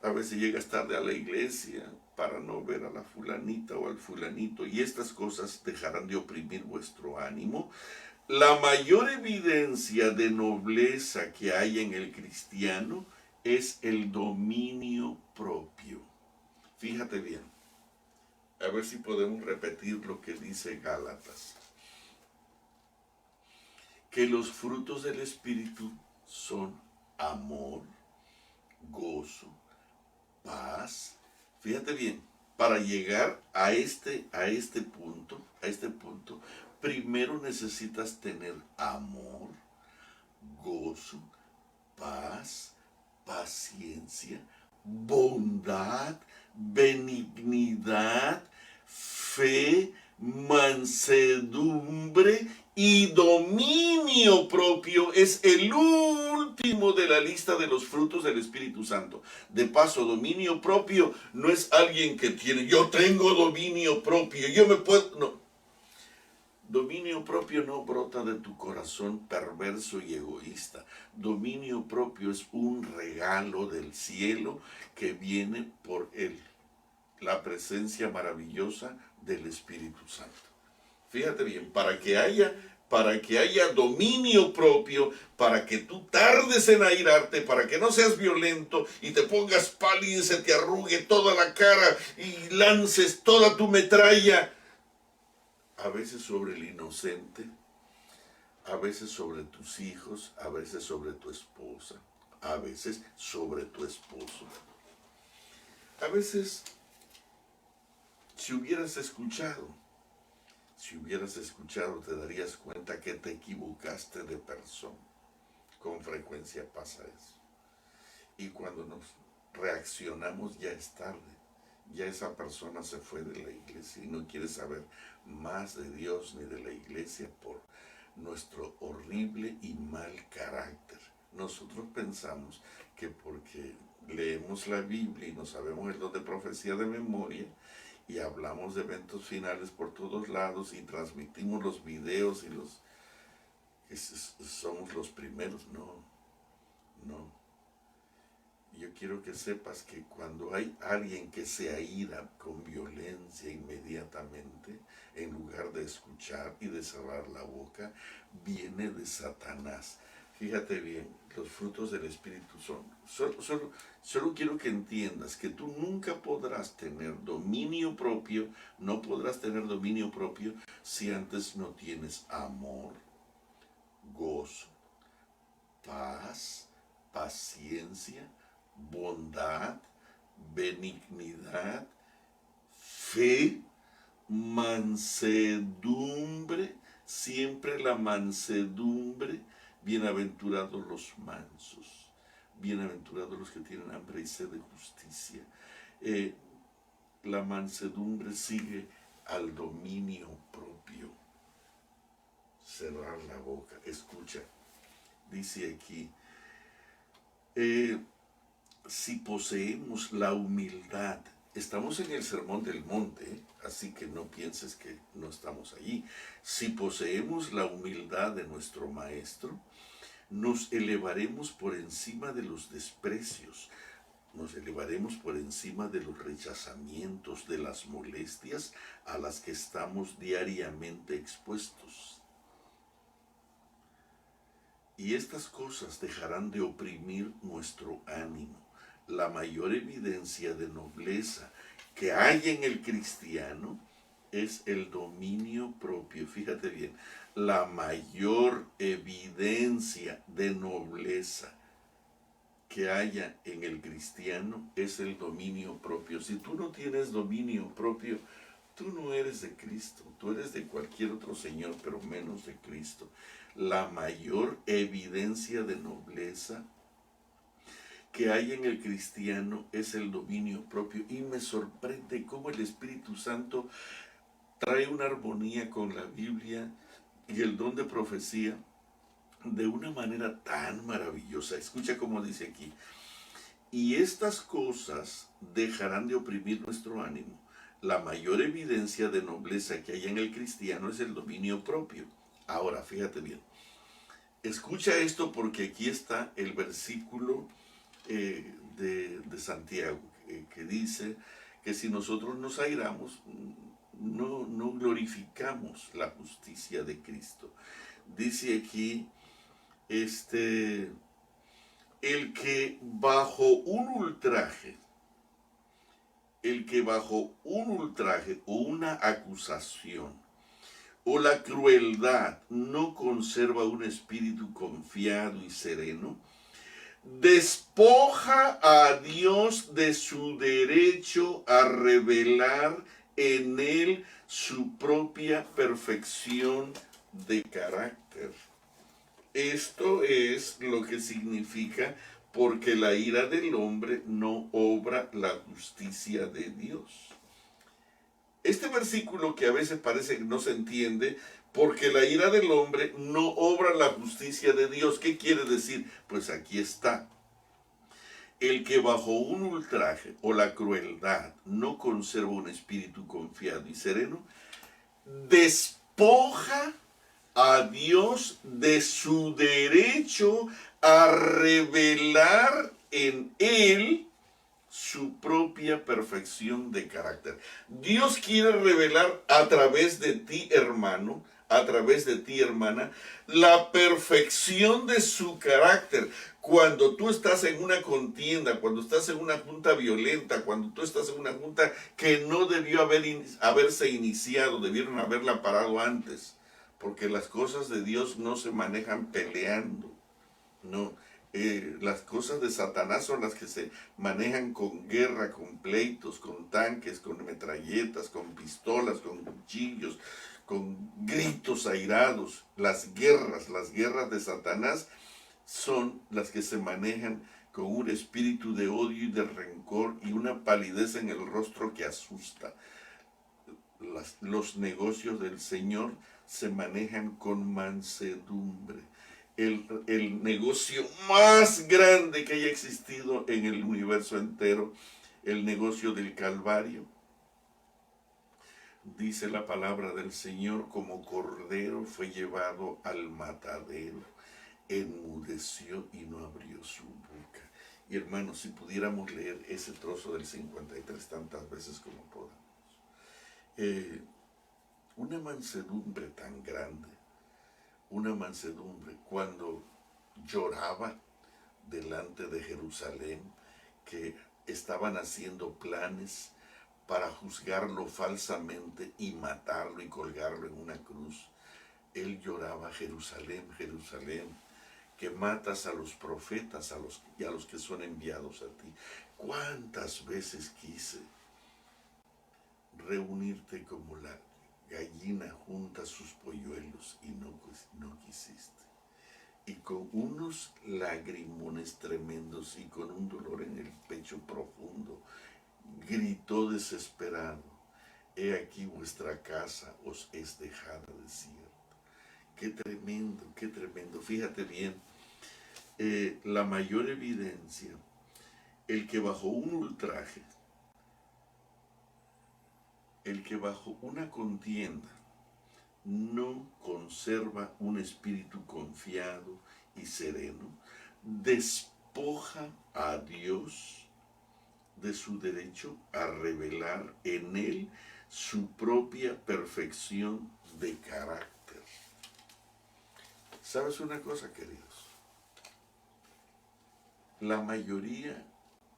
A veces llegas tarde a la iglesia para no ver a la fulanita o al fulanito, y estas cosas dejarán de oprimir vuestro ánimo. La mayor evidencia de nobleza que hay en el cristiano es el dominio propio. Fíjate bien, a ver si podemos repetir lo que dice Gálatas. Que los frutos del Espíritu son amor, gozo, paz. Fíjate bien, para llegar a este punto, primero necesitas tener amor, gozo, paz, paciencia, bondad, benignidad, fe, mansedumbre mansedumbre y dominio propio. Es el último de la lista de los frutos del Espíritu Santo. De paso, dominio propio no es alguien que tiene, yo tengo dominio propio, yo me puedo, no. Dominio propio no brota de tu corazón perverso y egoísta. Dominio propio es un regalo del cielo que viene por la presencia maravillosa del Espíritu Santo. Fíjate bien, para que haya dominio propio, para que tú tardes en airarte, para que no seas violento y te pongas pálido y se te arrugue toda la cara y lances toda tu metralla, a veces sobre el inocente, a veces sobre tus hijos, a veces sobre tu esposa, a veces sobre tu esposo. A veces, si hubieras escuchado, te darías cuenta que te equivocaste de persona. Con frecuencia pasa eso. Y cuando nos reaccionamos ya es tarde. Ya esa persona se fue de la iglesia y no quiere saber más de Dios ni de la iglesia por nuestro horrible y mal carácter. Nosotros pensamos que porque leemos la Biblia y no sabemos el don de profecía de memoria y hablamos de eventos finales por todos lados y transmitimos los videos y somos los primeros. No. Yo quiero que sepas que cuando hay alguien que se aira con violencia inmediatamente, en lugar de escuchar y de cerrar la boca, viene de Satanás. Fíjate bien, los frutos del Espíritu son. Solo quiero que entiendas que tú nunca podrás tener dominio propio, no podrás tener dominio propio si antes no tienes amor, gozo, paz, paciencia, bondad, benignidad, fe, mansedumbre, siempre la mansedumbre. Bienaventurados los mansos, bienaventurados los que tienen hambre y sed de justicia. La mansedumbre sigue al dominio propio. Cerrar la boca. Escucha, dice aquí, si poseemos la humildad, estamos en el Sermón del Monte, así que no pienses que no estamos allí. Si poseemos la humildad de nuestro Maestro, nos elevaremos por encima de los desprecios, nos elevaremos por encima de los rechazamientos, de las molestias a las que estamos diariamente expuestos. Y estas cosas dejarán de oprimir nuestro ánimo. La mayor evidencia de nobleza que hay en el cristiano es el dominio propio. Fíjate bien, la mayor evidencia de nobleza que haya en el cristiano es el dominio propio. Si tú no tienes dominio propio, tú no eres de Cristo, tú eres de cualquier otro señor, pero menos de Cristo. La mayor evidencia de nobleza que hay en el cristiano es el dominio propio. Y me sorprende cómo el Espíritu Santo trae una armonía con la Biblia y el don de profecía de una manera tan maravillosa. Escucha cómo dice aquí: y estas cosas dejarán de oprimir nuestro ánimo. La mayor evidencia de nobleza que hay en el cristiano es el dominio propio. Ahora, fíjate bien. Escucha esto porque aquí está el versículo de Santiago, que dice que si nosotros nos airamos, no glorificamos la justicia de Cristo. Dice aquí, el que bajo un ultraje o una acusación o la crueldad no conserva un espíritu confiado y sereno, despoja a Dios de su derecho a revelar en él su propia perfección de carácter. Esto es lo que significa: porque la ira del hombre no obra la justicia de Dios. este versículo que a veces parece que no se entiende, porque la ira del hombre no obra la justicia de Dios. ¿Qué quiere decir? Pues aquí está. El que bajo un ultraje o la crueldad no conserva un espíritu confiado y sereno, despoja a Dios de su derecho a revelar en él su propia perfección de carácter. Dios quiere revelar a través de ti, hermano, a través de ti, hermana, la perfección de su carácter. Cuando tú estás en una contienda, cuando estás en una junta violenta, cuando tú estás en una junta que no debió haberse iniciado, debieron haberla parado antes, porque las cosas de Dios no se manejan peleando, no. Las cosas de Satanás son las que se manejan con guerra, con pleitos, con tanques, con metralletas, con pistolas, con cuchillos, con gritos airados. Las guerras de Satanás son las que se manejan con un espíritu de odio y de rencor y una palidez en el rostro que asusta. Los negocios del Señor se manejan con mansedumbre. El negocio más grande que haya existido en el universo entero, el negocio del Calvario, dice la palabra del Señor, como cordero fue llevado al matadero, enmudeció y no abrió su boca. Y hermanos, si pudiéramos leer ese trozo del 53 tantas veces como podamos, una mansedumbre tan grande, una mansedumbre cuando lloraba delante de Jerusalén, que estaban haciendo planes para juzgarlo falsamente y matarlo y colgarlo en una cruz. Él lloraba: Jerusalén, Jerusalén, que matas a los profetas y a los que son enviados a ti. ¿Cuántas veces quise reunirte como la gallina junta sus polluelos y no quisiste? Y con unos lagrimones tremendos y con un dolor en el pecho profundo, gritó desesperado: he aquí vuestra casa os es dejada desierta. Qué tremendo, qué tremendo. Fíjate bien, la mayor evidencia, el que bajo un ultraje, el que bajo una contienda no conserva un espíritu confiado y sereno, despoja a Dios de su derecho a revelar en él su propia perfección de carácter. ¿Sabes una cosa, queridos? La mayoría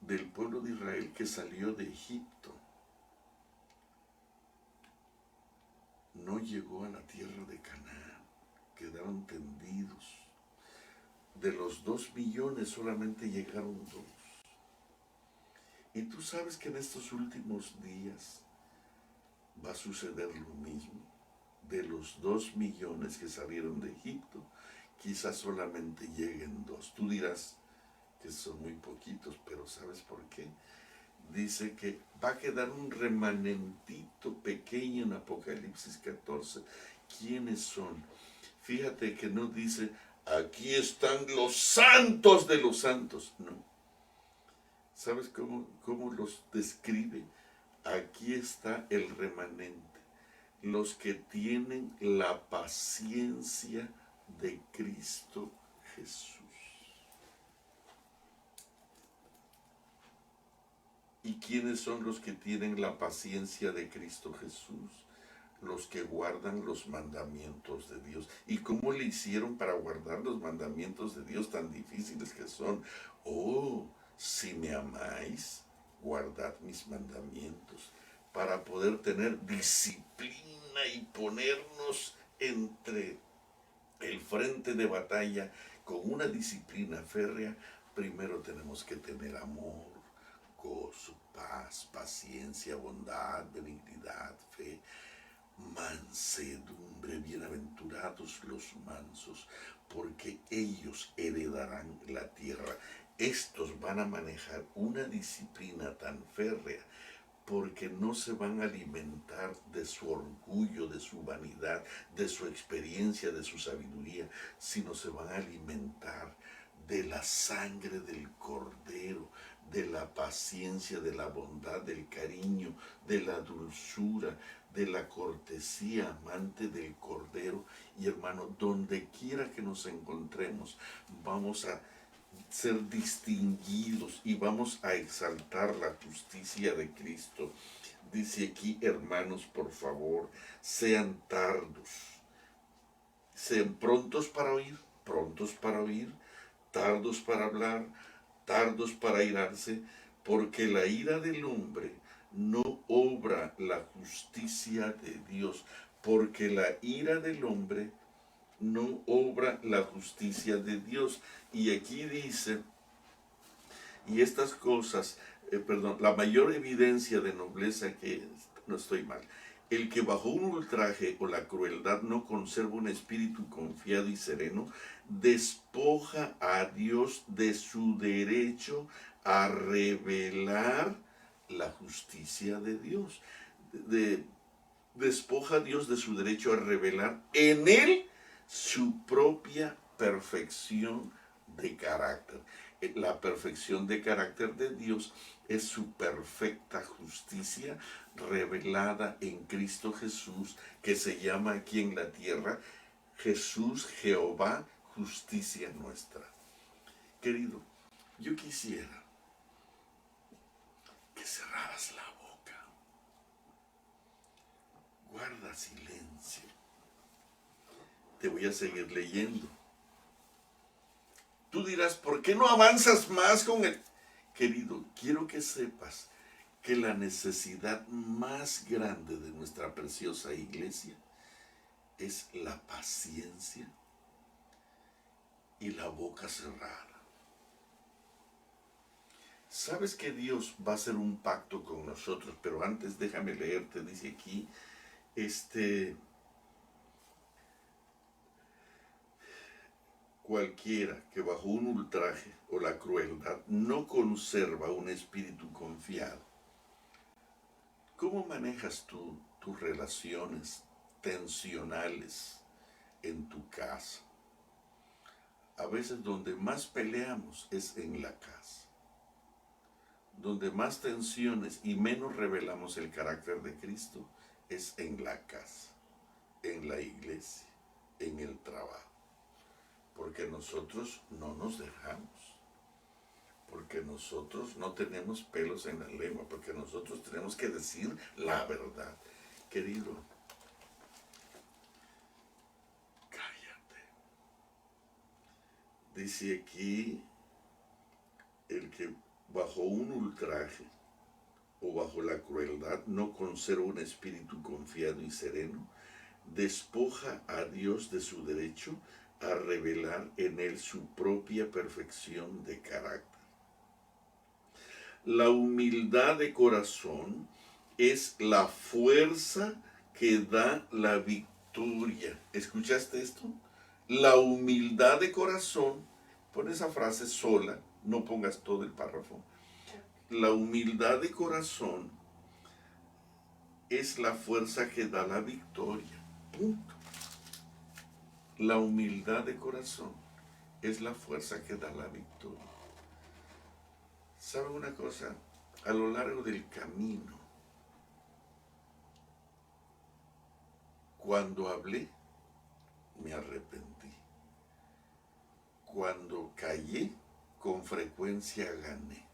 del pueblo de Israel que salió de Egipto no llegó a la tierra de Canaán, quedaron tendidos. De los 2 millones solamente llegaron 2. Y tú sabes que en estos últimos días va a suceder lo mismo. De los 2 millones que salieron de Egipto, quizás solamente lleguen 2. Tú dirás que son muy poquitos, pero ¿sabes por qué? Dice que va a quedar un remanentito pequeño en Apocalipsis 14. ¿Quiénes son? Fíjate que no dice: aquí están los santos de los santos. No. ¿Sabes cómo los describe? Aquí está el remanente, los que tienen la paciencia de Cristo Jesús. ¿Y quiénes son los que tienen la paciencia de Cristo Jesús? Los que guardan los mandamientos de Dios. ¿Y cómo le hicieron para guardar los mandamientos de Dios tan difíciles que son? Oh, si me amáis, guardad mis mandamientos, para poder tener disciplina y ponernos entre el frente de batalla con una disciplina férrea. Primero tenemos que tener amor, gozo, paz, paciencia, bondad, benignidad, fe, mansedumbre. Bienaventurados los mansos, porque ellos heredarán la tierra. Estos van a manejar una disciplina tan férrea porque no se van a alimentar de su orgullo, de su vanidad, de su experiencia, de su sabiduría, sino se van a alimentar de la sangre del Cordero, de la paciencia, de la bondad, del cariño, de la dulzura, de la cortesía amante del Cordero. Y hermano, donde quiera que nos encontremos, vamos a ser distinguidos y vamos a exaltar la justicia de Cristo. Dice aquí, hermanos, por favor, sean tardos, sean prontos para oír, tardos para hablar, tardos para irarse, porque la ira del hombre no obra la justicia de Dios, porque la ira del hombre no obra la justicia de Dios. Y aquí dice, y estas cosas, la mayor evidencia de nobleza que, no estoy mal, el que bajo un ultraje o la crueldad no conserva un espíritu confiado y sereno, despoja a Dios de su derecho a revelar la justicia de Dios. Despoja a Dios de su derecho a revelar en él su propia perfección de carácter. La perfección de carácter de Dios es su perfecta justicia revelada en Cristo Jesús, que se llama aquí en la tierra Jesús Jehová, justicia nuestra. Querido, yo quisiera que cerraras la boca. Guarda silencio. Te voy a seguir leyendo. Tú dirás, ¿por qué no avanzas más con él? Querido, quiero que sepas que la necesidad más grande de nuestra preciosa iglesia es la paciencia y la boca cerrada. Sabes que Dios va a hacer un pacto con nosotros, pero antes déjame leerte, dice aquí, cualquiera que bajo un ultraje o la crueldad no conserva un espíritu confiado. ¿Cómo manejas tú tus relaciones tensionales en tu casa? A veces donde más peleamos es en la casa. Donde más tensiones y menos revelamos el carácter de Cristo es en la casa, en la iglesia, en el trabajo. Porque nosotros no nos dejamos, porque nosotros no tenemos pelos en la lengua, porque nosotros tenemos que decir la verdad. Querido, cállate. Dice aquí, el que bajo un ultraje o bajo la crueldad no conserva un espíritu confiado y sereno, despoja a Dios de su derecho a revelar en él su propia perfección de carácter. La humildad de corazón es la fuerza que da la victoria. ¿Escuchaste esto? La humildad de corazón, pon esa frase sola, no pongas todo el párrafo. La humildad de corazón es la fuerza que da la victoria. Punto. La humildad de corazón es la fuerza que da la victoria. ¿Sabe una cosa? A lo largo del camino, cuando hablé, me arrepentí. Cuando callé, con frecuencia gané.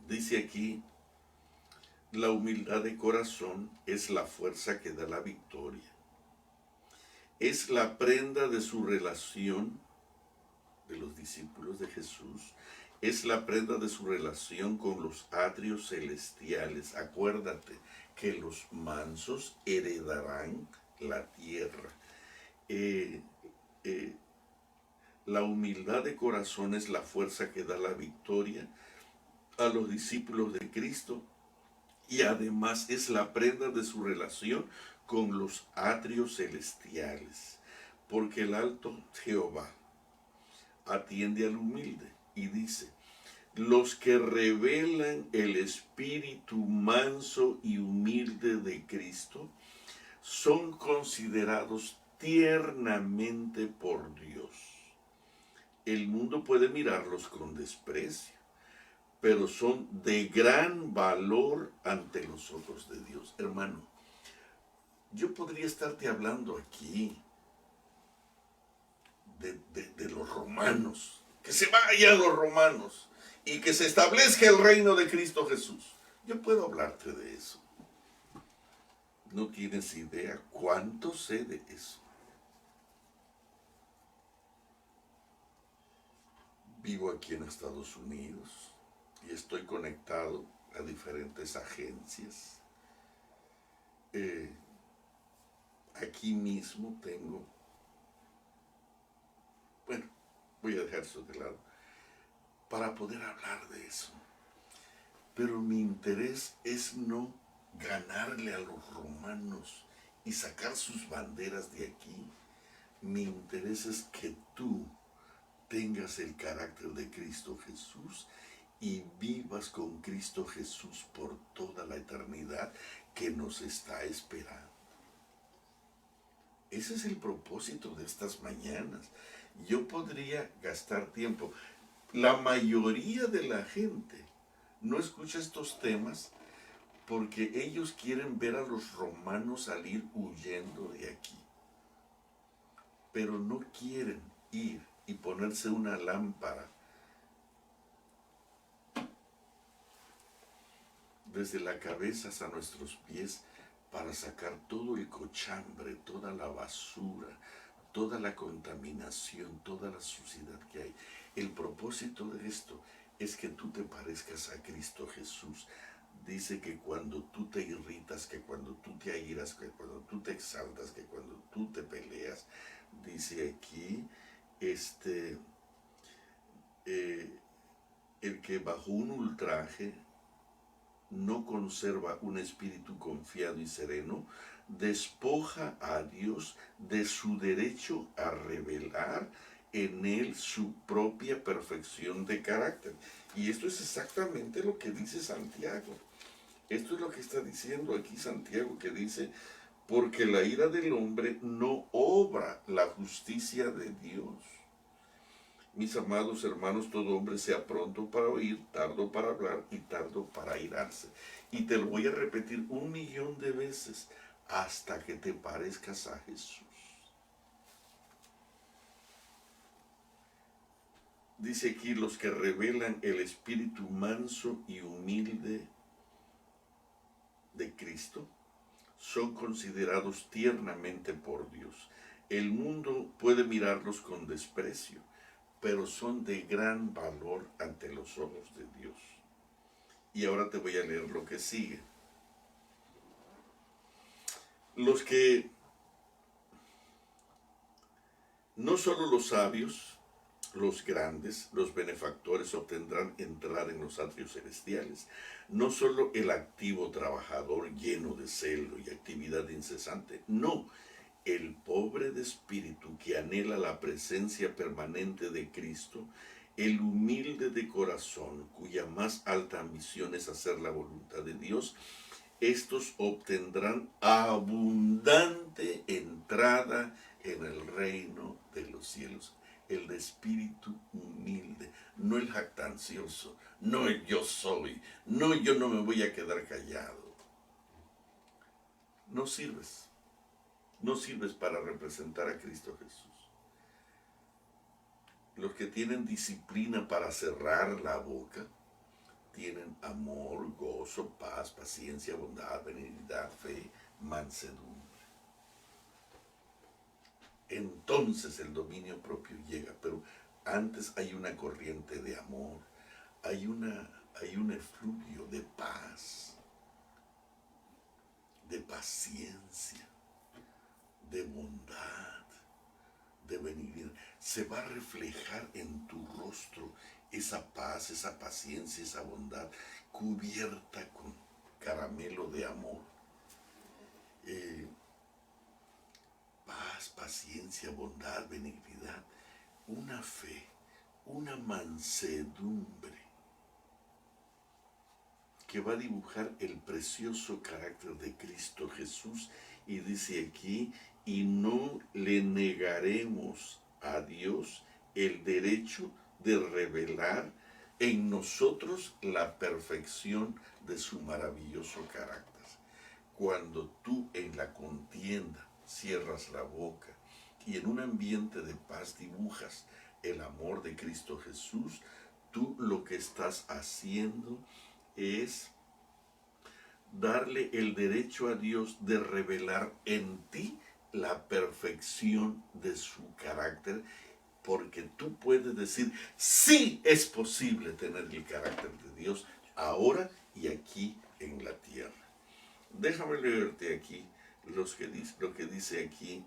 Dice aquí, la humildad de corazón es la fuerza que da la victoria. Es la prenda de su relación de los discípulos de Jesús. Es la prenda de su relación con los atrios celestiales. Acuérdate que los mansos heredarán la tierra. La humildad de corazón es la fuerza que da la victoria a los discípulos de Cristo y además es la prenda de su relación con los atrios celestiales. porque el alto Jehová atiende al humilde. Y dice, los que revelan el espíritu manso y humilde de Cristo son considerados tiernamente por Dios. El mundo puede mirarlos con desprecio, pero son de gran valor ante los ojos de Dios. Hermano, yo podría estarte hablando aquí de los romanos, que se vayan los romanos y que se establezca el reino de Cristo Jesús. Yo puedo hablarte de eso. No tienes idea cuánto sé de eso. Vivo aquí en Estados Unidos y estoy conectado a diferentes agencias. Aquí mismo tengo, bueno, voy a dejar eso de lado, para poder hablar de eso. Pero mi interés es no ganarle a los romanos y sacar sus banderas de aquí. Mi interés es que tú tengas el carácter de Cristo Jesús y vivas con Cristo Jesús por toda la eternidad que nos está esperando. Ese es el propósito de estas mañanas. Yo podría gastar tiempo. La mayoría de la gente no escucha estos temas porque ellos quieren ver a los romanos salir huyendo de aquí. Pero no quieren ir y ponerse una lámpara desde la cabeza hasta nuestros pies para sacar todo el cochambre, toda la basura, toda la contaminación, toda la suciedad que hay. El propósito de esto es que tú te parezcas a Cristo Jesús. Dice que cuando tú te irritas, que cuando tú te airas, que cuando tú te exaltas, que cuando tú te peleas, dice aquí, el que bajo un ultraje no conserva un espíritu confiado y sereno, despoja a Dios de su derecho a revelar en él su propia perfección de carácter. Y esto es exactamente lo que dice Santiago. Esto es lo que está diciendo aquí Santiago, que dice, porque la ira del hombre no obra la justicia de Dios. Mis amados hermanos, todo hombre sea pronto para oír, tardo para hablar y tardo para airarse. Y te lo voy a repetir 1.000.000 de veces hasta que te parezcas a Jesús. Dice aquí, los que revelan el espíritu manso y humilde de Cristo son considerados tiernamente por Dios. El mundo puede mirarlos con desprecio, pero son de gran valor ante los ojos de Dios. Y ahora te voy a leer lo que sigue. Los que, no solo los sabios, los grandes, los benefactores obtendrán entrar en los atrios celestiales. No solo el activo trabajador lleno de celo y actividad incesante. No, el pobre de espíritu que anhela la presencia permanente de Cristo, el humilde de corazón cuya más alta ambición es hacer la voluntad de Dios, estos obtendrán abundante entrada en el reino de los cielos. El de espíritu humilde, no el jactancioso, no el yo soy, no yo no me voy a quedar callado. No sirves para representar a Cristo Jesús. Los que tienen disciplina para cerrar la boca, tienen amor, gozo, paz, paciencia, bondad, benignidad, fe, mansedumbre. Entonces el dominio propio llega, pero antes hay una corriente de amor, hay un efluvio de paz, de paciencia, de bondad, de benignidad. Se va a reflejar en tu rostro esa paz, esa paciencia, esa bondad, cubierta con caramelo de amor. Paz, paz, paciencia, bondad, benignidad, una fe, una mansedumbre que va a dibujar el precioso carácter de Cristo Jesús. Y dice aquí, y no le negaremos a Dios el derecho de revelar en nosotros la perfección de su maravilloso carácter. Cuando tú en la contienda cierras la boca y en un ambiente de paz dibujas el amor de Cristo Jesús, tú lo que estás haciendo es darle el derecho a Dios de revelar en ti la perfección de su carácter, porque tú puedes decir, sí es posible tener el carácter de Dios ahora y aquí en la tierra. Déjame leerte aquí lo que dice aquí.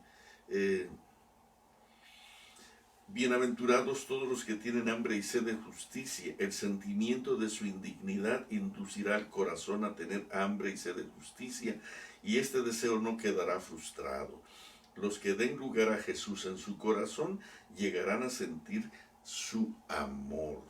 Bienaventurados todos los que tienen hambre y sed de justicia. El sentimiento de su indignidad inducirá al corazón a tener hambre y sed de justicia, y este deseo no quedará frustrado. Los que den lugar a Jesús en su corazón llegarán a sentir su amor.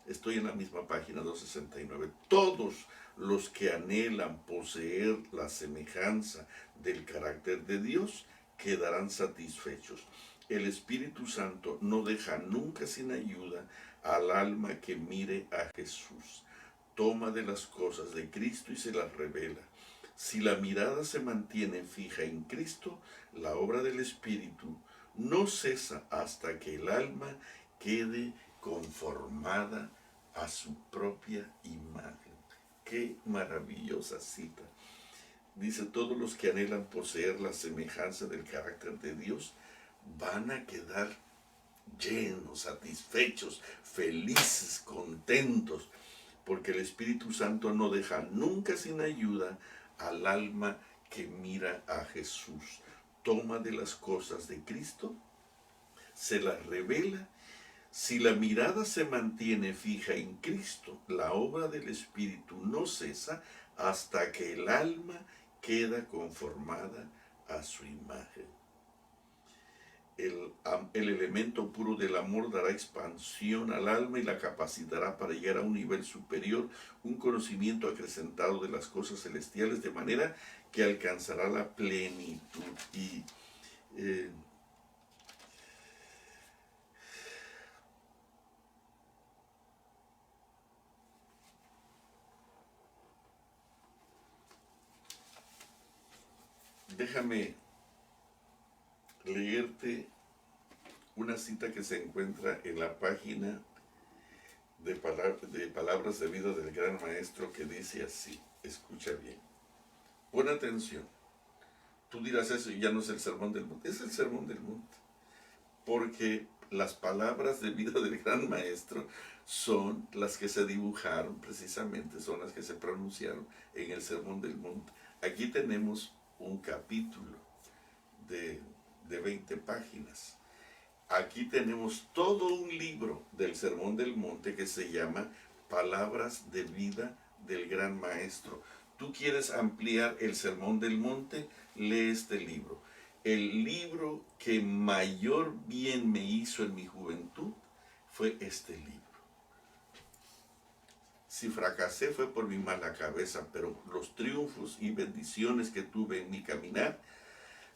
Estoy en la misma página 269. Todos los que anhelan poseer la semejanza del carácter de Dios quedarán satisfechos. El Espíritu Santo no deja nunca sin ayuda al alma que mire a Jesús. Toma de las cosas de Cristo y se las revela. Si la mirada se mantiene fija en Cristo, la obra del Espíritu no cesa hasta que el alma quede conformada a su propia imagen. ¡Qué maravillosa cita! Dice, todos los que anhelan poseer la semejanza del carácter de Dios van a quedar llenos, satisfechos, felices, contentos, porque el Espíritu Santo no deja nunca sin ayuda al alma que mira a Jesús. Toma de las cosas de Cristo, se las revela. Si la mirada se mantiene fija en Cristo, la obra del Espíritu no cesa hasta que el alma queda conformada a su imagen. El elemento puro del amor dará expansión al alma y la capacitará para llegar a un nivel superior, un conocimiento acrecentado de las cosas celestiales, de manera que alcanzará la plenitud. Y déjame leerte una cita que se encuentra en la página de Palabras de Vida del Gran Maestro, que dice así, escucha bien, pon atención. Tú dirás, eso ya no es el Sermón del Monte, es el Sermón del Monte, porque las palabras de vida del Gran Maestro son las que se dibujaron precisamente, son las que se pronunciaron en el Sermón del Monte. Aquí tenemos un capítulo de 20 páginas. Aquí tenemos todo un libro del Sermón del Monte que se llama Palabras de Vida del Gran Maestro. ¿Tú quieres ampliar el Sermón del Monte? Lee este libro. El libro que mayor bien me hizo en mi juventud fue este libro. Si fracasé fue por mi mala cabeza, pero los triunfos y bendiciones que tuve en mi caminar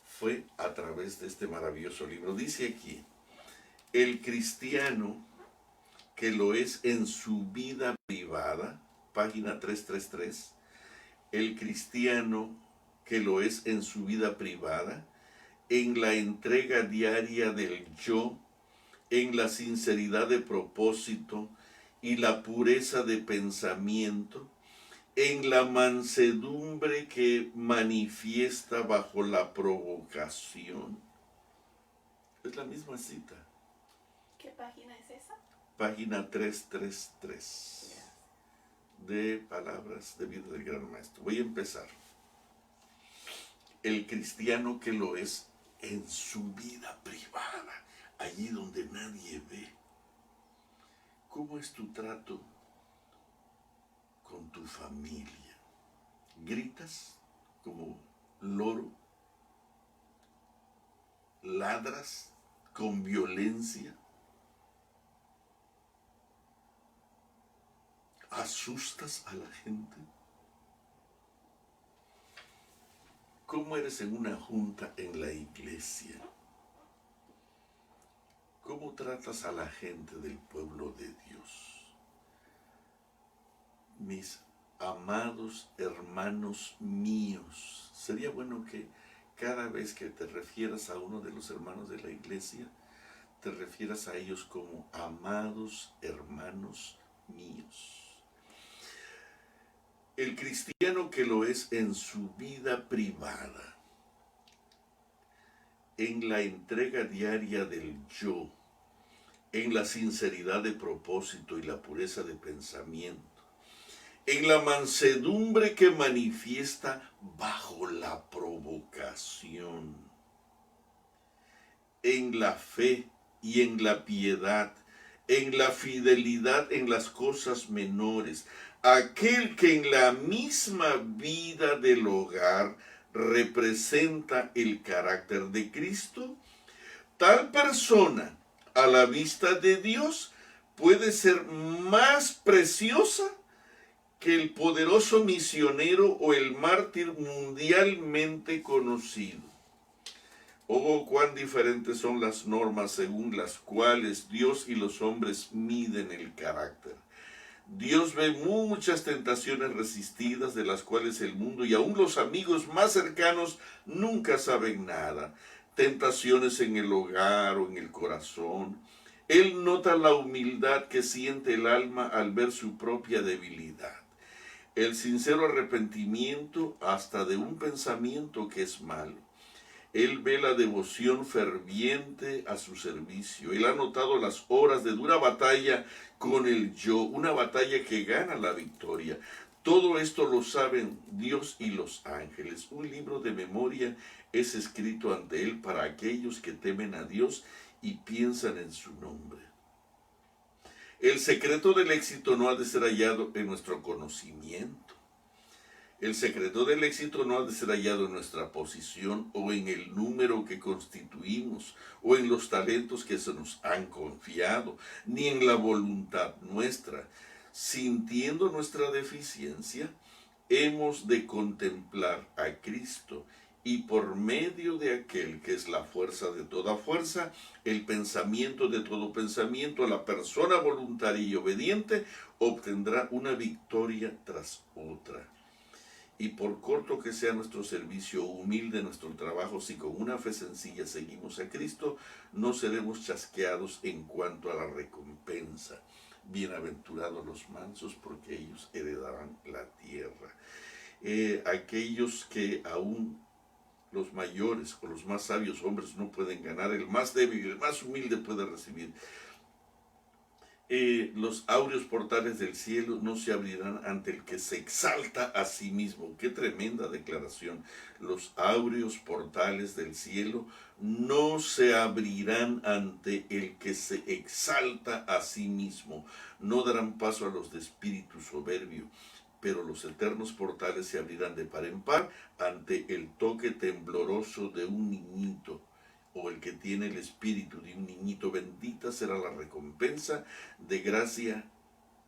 fue a través de este maravilloso libro. Dice aquí, el cristiano que lo es en su vida privada, página 333, el cristiano que lo es en su vida privada, en la entrega diaria del yo, en la sinceridad de propósito y la pureza de pensamiento, en la mansedumbre que manifiesta bajo la provocación. Es la misma cita. ¿Qué página es esa? Página 333 de Palabras de Vida del Gran Maestro. Voy a empezar. El cristiano que lo es en su vida privada, allí donde nadie ve. ¿Cómo es tu trato con tu familia? ¿Gritas como loro? ladras con violencia, asustas a la gente. ¿Cómo eres en una junta en la iglesia? ¿Cómo tratas a la gente del pueblo de Dios? Mis amados hermanos míos, sería bueno que cada vez que te refieras a uno de los hermanos de la iglesia, te refieras a ellos como amados hermanos míos. El cristiano que lo es en su vida privada, en la entrega diaria del yo, en la sinceridad de propósito y la pureza de pensamiento, en la mansedumbre que manifiesta bajo la provocación, en la fe y en la piedad, en la fidelidad en las cosas menores, aquel que en la misma vida del hogar representa el carácter de Cristo, tal persona a la vista de Dios puede ser más preciosa que el poderoso misionero o el mártir mundialmente conocido. Oh, cuán diferentes son las normas según las cuales Dios y los hombres miden el carácter. Dios ve muchas tentaciones resistidas de las cuales el mundo y aún los amigos más cercanos nunca saben nada. Tentaciones en el hogar o en el corazón. Él nota la humildad que siente el alma al ver su propia debilidad. El sincero arrepentimiento hasta de un pensamiento que es malo. Él ve la devoción ferviente a su servicio. Él ha notado las horas de dura batalla con el yo, una batalla que gana la victoria. Todo esto lo saben Dios y los ángeles. Un libro de memoria es escrito ante Él para aquellos que temen a Dios y piensan en su nombre. El secreto del éxito no ha de ser hallado en nuestro conocimiento. El secreto del éxito no ha de ser hallado en nuestra posición o en el número que constituimos o en los talentos que se nos han confiado, ni en la voluntad nuestra. Sintiendo nuestra deficiencia, hemos de contemplar a Cristo y por medio de aquel que es la fuerza de toda fuerza, el pensamiento de todo pensamiento, la persona voluntaria y obediente obtendrá una victoria tras otra. Y por corto que sea nuestro servicio, humilde nuestro trabajo, si con una fe sencilla seguimos a Cristo, no seremos chasqueados en cuanto a la recompensa. Bienaventurados los mansos, porque ellos heredarán la tierra. Aquellos que aún los mayores o los más sabios hombres no pueden ganar, el más débil, el más humilde puede recibir. Los áureos portales del cielo no se abrirán ante el que se exalta a sí mismo. Qué tremenda declaración. Los áureos portales del cielo no se abrirán ante el que se exalta a sí mismo. No darán paso a los de espíritu soberbio, pero los eternos portales se abrirán de par en par ante el toque tembloroso de un niñito, o el que tiene el espíritu de un niñito. Bendita será la recompensa de gracia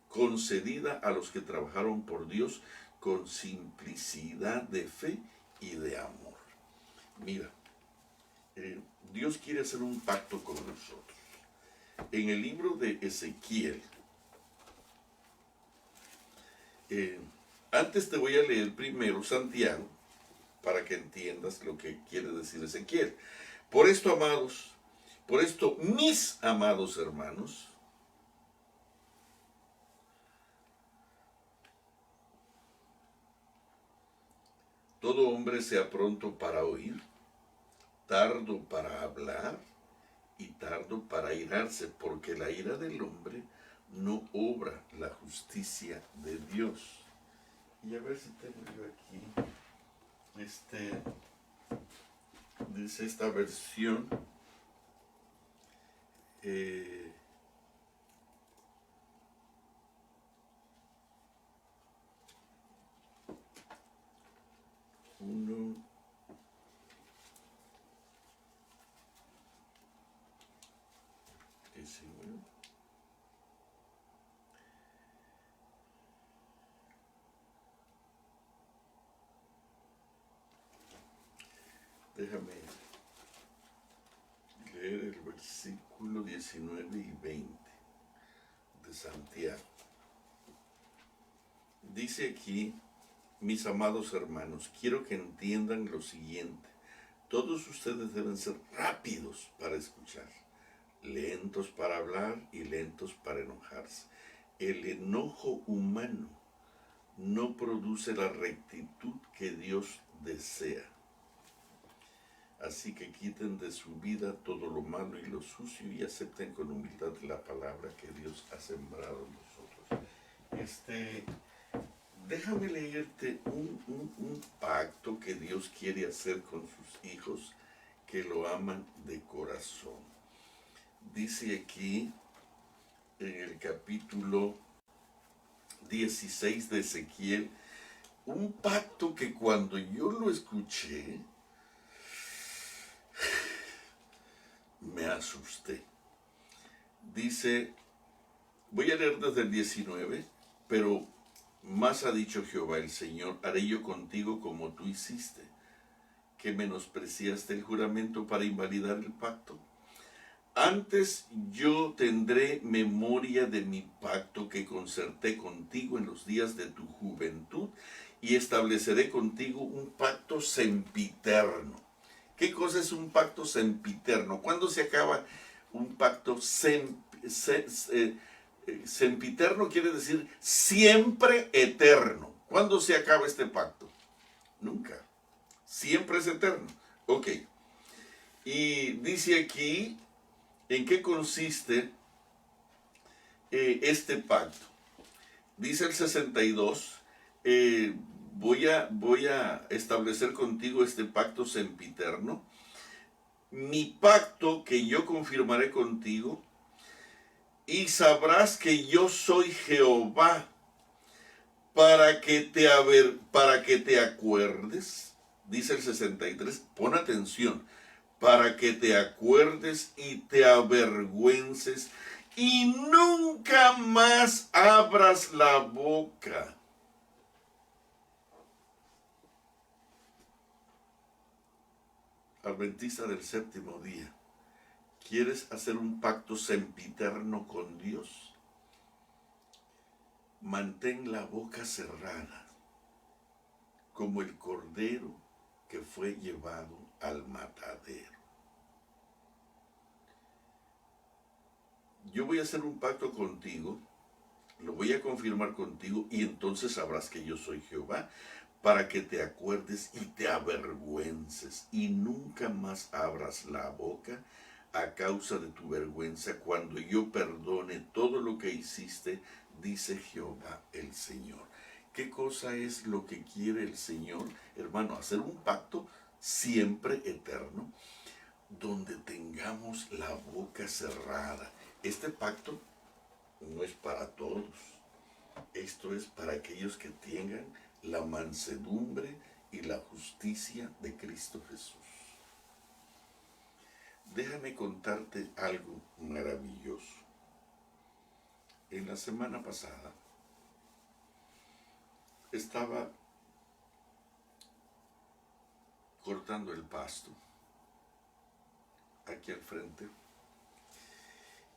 concedida a los que trabajaron por Dios con simplicidad de fe y de amor. Mira, Dios quiere hacer un pacto con nosotros. En el libro de Ezequiel, antes te voy a leer primero Santiago para que entiendas lo que quiere decir Ezequiel. Por esto, amados, por esto, mis amados hermanos, todo hombre sea pronto para oír, tardo para hablar y tardo para airarse, porque la ira del hombre no obra la justicia de Dios. Y a ver si tengo yo aquí, dice esta versión, 19. Déjame leer el versículo 19 y 20 de Santiago. Dice aquí: mis amados hermanos, quiero que entiendan lo siguiente. Todos ustedes deben ser rápidos para escuchar, lentos para hablar y lentos para enojarse. El enojo humano no produce la rectitud que Dios desea. Así que quiten de su vida todo lo malo y lo sucio y acepten con humildad la palabra que Dios ha sembrado en nosotros. Déjame leerte un pacto que Dios quiere hacer con sus hijos que lo aman de corazón. Dice aquí en el capítulo 16 de Ezequiel, un pacto que cuando yo lo escuché, me asusté. Dice, voy a leer desde el 19, pero más ha dicho Jehová el Señor, haré yo contigo como tú hiciste, que menospreciaste el juramento para invalidar el pacto. Antes yo tendré memoria de mi pacto que concerté contigo en los días de tu juventud y estableceré contigo un pacto sempiterno. ¿Qué cosa es un pacto sempiterno? ¿Cuándo se acaba un pacto sempiterno? Quiere decir siempre eterno. ¿Cuándo se acaba este pacto? Nunca. Siempre es eterno. Ok. Y dice aquí en qué consiste este pacto. Dice el 62, voy a establecer contigo este pacto sempiterno. Mi pacto que yo confirmaré contigo, y sabrás que yo soy Jehová, para que te acuerdes, dice el 63, pon atención, para que te acuerdes y te avergüences y nunca más abras la boca. Adventista del séptimo día, ¿quieres hacer un pacto sempiterno con Dios? Mantén la boca cerrada, como el cordero que fue llevado al matadero. Yo voy a hacer un pacto contigo, lo voy a confirmar contigo, y entonces sabrás que yo soy Jehová, para que te acuerdes y te avergüences, y nunca más abras la boca a causa de tu vergüenza, cuando yo perdone todo lo que hiciste, dice Jehová el Señor. ¿Qué cosa es lo que quiere el Señor, hermano? Hacer un pacto siempre eterno, donde tengamos la boca cerrada. Este pacto no es para todos. Esto es para aquellos que tengan la mansedumbre y la justicia de Cristo Jesús. Déjame contarte algo maravilloso. En la semana pasada estaba cortando el pasto aquí al frente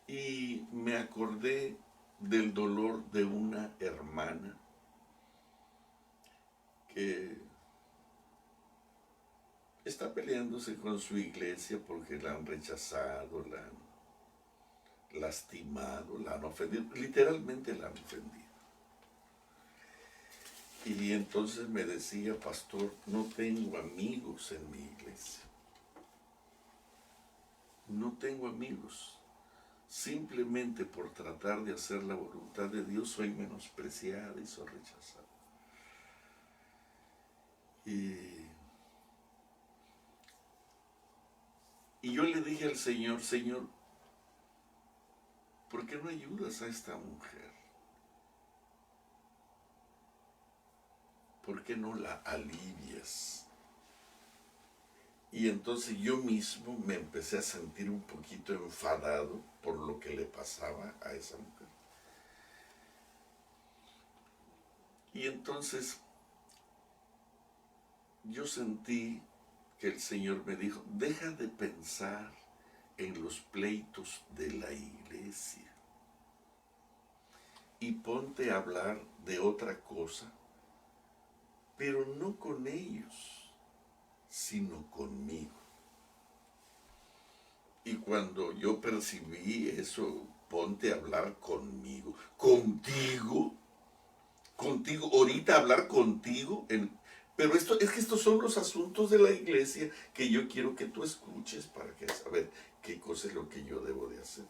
y me acordé del dolor de una hermana que está peleándose con su iglesia porque la han rechazado, la han lastimado, la han ofendido, literalmente la han ofendido. Y entonces me decía, pastor, no tengo amigos en mi iglesia. No tengo amigos. Simplemente por tratar de hacer la voluntad de Dios soy menospreciada y soy rechazada. Y yo le dije al Señor, Señor, ¿por qué no ayudas a esta mujer? ¿Por qué no la alivias? Y entonces yo mismo me empecé a sentir un poquito enfadado por lo que le pasaba a esa mujer. Y entonces yo sentí que el Señor me dijo, deja de pensar en los pleitos de la iglesia y ponte a hablar de otra cosa, pero no con ellos, sino conmigo. Y cuando yo percibí eso, ponte a hablar conmigo, contigo, ahorita hablar contigo, pero es que estos son los asuntos de la iglesia que yo quiero que tú escuches para que saber qué cosa es lo que yo debo de hacer.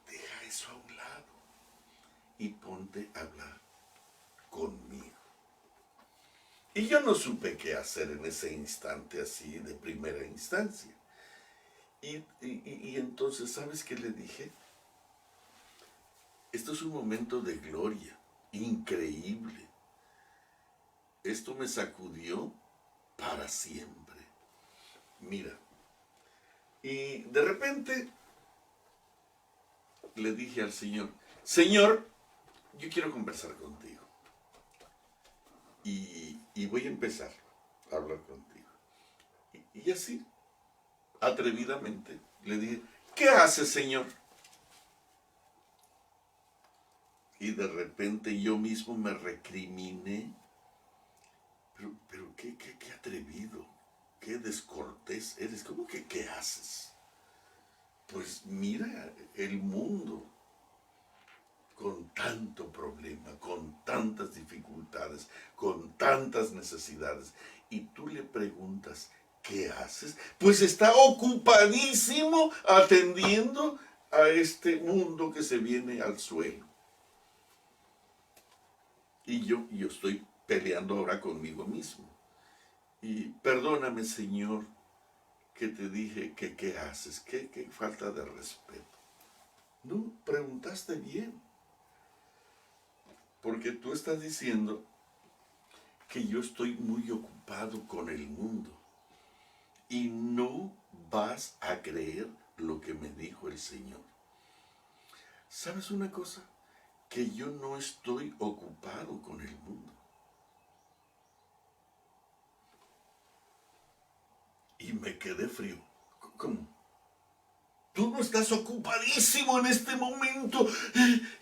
Deja eso a un lado y ponte a hablar conmigo. Y yo no supe qué hacer en ese instante así de primera instancia. Y entonces, ¿sabes qué le dije? Esto es un momento de gloria, increíble. Esto me sacudió para siempre. Mira, y de repente le dije al Señor, Señor, yo quiero conversar contigo. Y voy a empezar a hablar contigo. Y así, atrevidamente, le dije, ¿qué haces, Señor? Y de repente yo mismo me recriminé. Pero qué atrevido, qué descortés eres. ¿Cómo que qué haces? Pues mira el mundo con tanto problema, con tantas dificultades, con tantas necesidades. Y tú le preguntas, ¿qué haces? Pues está ocupadísimo atendiendo a este mundo que se viene al suelo. Y yo estoy peleando ahora conmigo mismo. Y perdóname, Señor, que te dije que qué haces, qué falta de respeto. No, preguntaste bien. Porque tú estás diciendo que yo estoy muy ocupado con el mundo. Y no vas a creer lo que me dijo el Señor. ¿Sabes una cosa? Que yo no estoy ocupado con el mundo. Y me quedé frío. ¿Cómo? Tú no estás ocupadísimo en este momento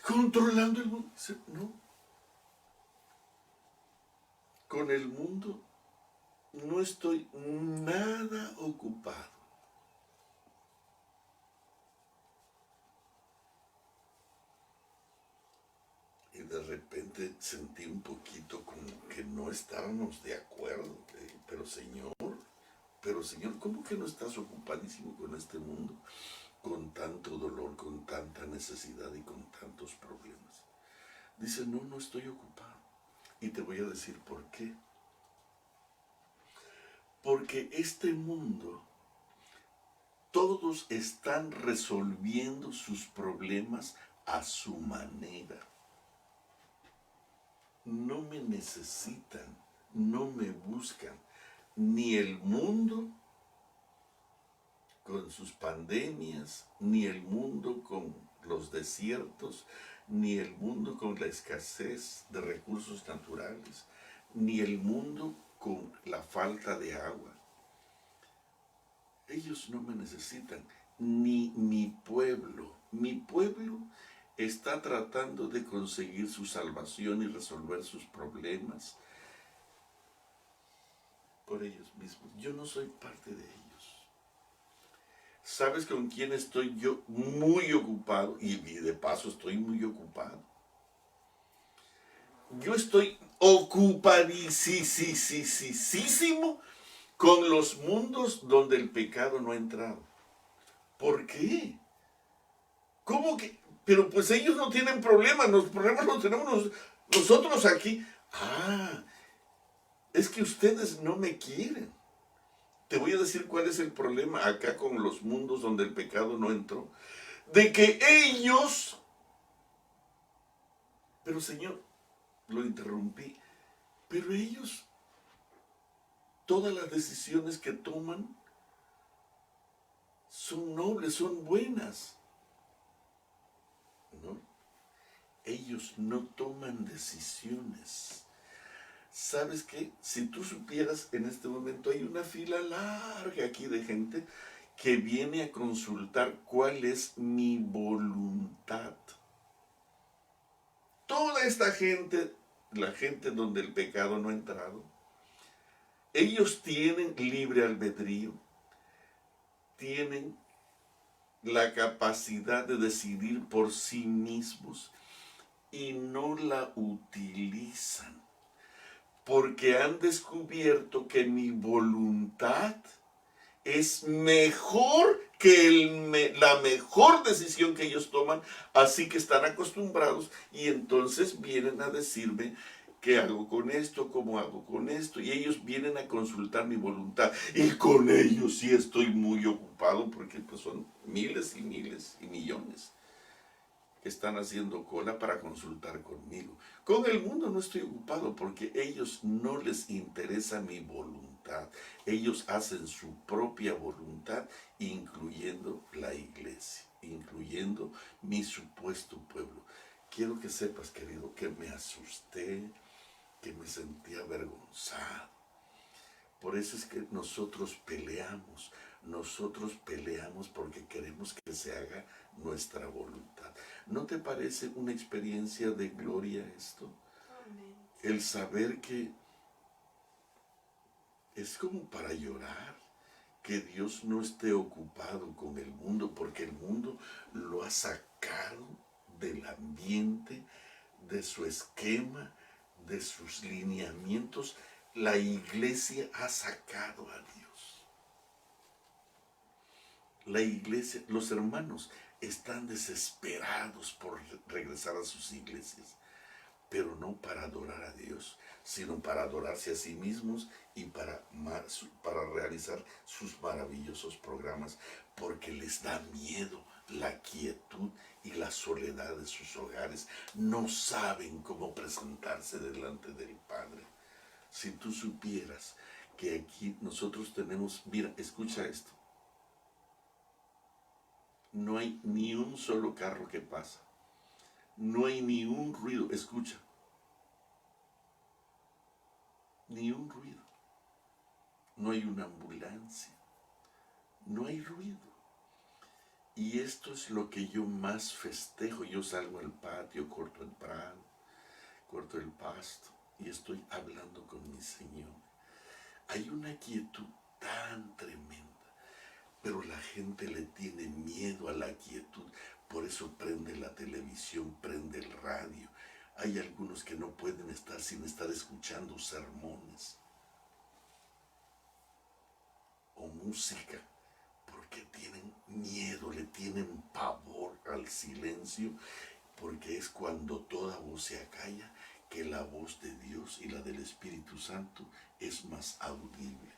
controlando el mundo. No. Con el mundo no estoy nada ocupado. Y de repente sentí un poquito como que no estábamos de acuerdo. Pero Señor, ¿cómo que no estás ocupadísimo con este mundo? Con tanto dolor, con tanta necesidad y con tantos problemas. Dice, no estoy ocupado. Y te voy a decir por qué. Porque este mundo, todos están resolviendo sus problemas a su manera. No me necesitan, no me buscan, ni el mundo con sus pandemias, ni el mundo con los desiertos, ni el mundo con la escasez de recursos naturales, ni el mundo con la falta de agua. Ellos no me necesitan, ni mi pueblo. Mi pueblo está tratando de conseguir su salvación y resolver sus problemas por ellos mismos. Yo no soy parte de ellos. ¿Sabes con quién estoy yo muy ocupado? Y de paso estoy muy ocupado. Yo estoy ocupadísimo con los mundos donde el pecado no ha entrado. ¿Por qué? ¿Cómo que? Pero pues ellos no tienen problemas, los problemas los tenemos nosotros aquí. Es que ustedes no me quieren. Te voy a decir cuál es el problema acá con los mundos donde el pecado no entró. De que ellos... Pero Señor, lo interrumpí. Pero ellos, todas las decisiones que toman son nobles, son buenas. Ellos no toman decisiones. ¿Sabes qué? Si tú supieras, en este momento hay una fila larga aquí de gente que viene a consultar cuál es mi voluntad. Toda esta gente, la gente donde el pecado no ha entrado, ellos tienen libre albedrío, tienen la capacidad de decidir por sí mismos y no la utilizan, porque han descubierto que mi voluntad es mejor que la mejor decisión que ellos toman, así que están acostumbrados y entonces vienen a decirme qué hago con esto, cómo hago con esto, y ellos vienen a consultar mi voluntad, y con ellos sí estoy muy ocupado porque pues son miles y miles y millones que están haciendo cola para consultar conmigo. Con el mundo no estoy ocupado porque ellos no les interesa mi voluntad. Ellos hacen su propia voluntad, incluyendo la iglesia, incluyendo mi supuesto pueblo. Quiero que sepas, querido, que me asusté, que me sentí avergonzado. Por eso es que nosotros peleamos porque queremos que se haga nuestra voluntad. ¿No te parece una experiencia de gloria esto? Amén. El saber que es como para llorar, que Dios no esté ocupado con el mundo, porque el mundo lo ha sacado del ambiente, de su esquema, de sus lineamientos. La iglesia ha sacado a Dios. La iglesia, los hermanos están desesperados por regresar a sus iglesias, pero no para adorar a Dios, sino para adorarse a sí mismos y para realizar sus maravillosos programas, porque les da miedo la quietud y la soledad de sus hogares. No saben cómo presentarse delante del Padre. Si tú supieras que aquí nosotros tenemos, mira, escucha esto. No hay ni un solo carro que pasa. No hay ni un ruido. Escucha. Ni un ruido. No hay una ambulancia. No hay ruido. Y esto es lo que yo más festejo. Yo salgo al patio, corto el prado, corto el pasto y estoy hablando con mi Señor. Hay una quietud tan tremenda. Pero la gente le tiene miedo a la quietud, por eso prende la televisión, prende el radio. Hay algunos que no pueden estar sin estar escuchando sermones o música, porque tienen miedo, le tienen pavor al silencio, porque es cuando toda voz se acalla que la voz de Dios y la del Espíritu Santo es más audible.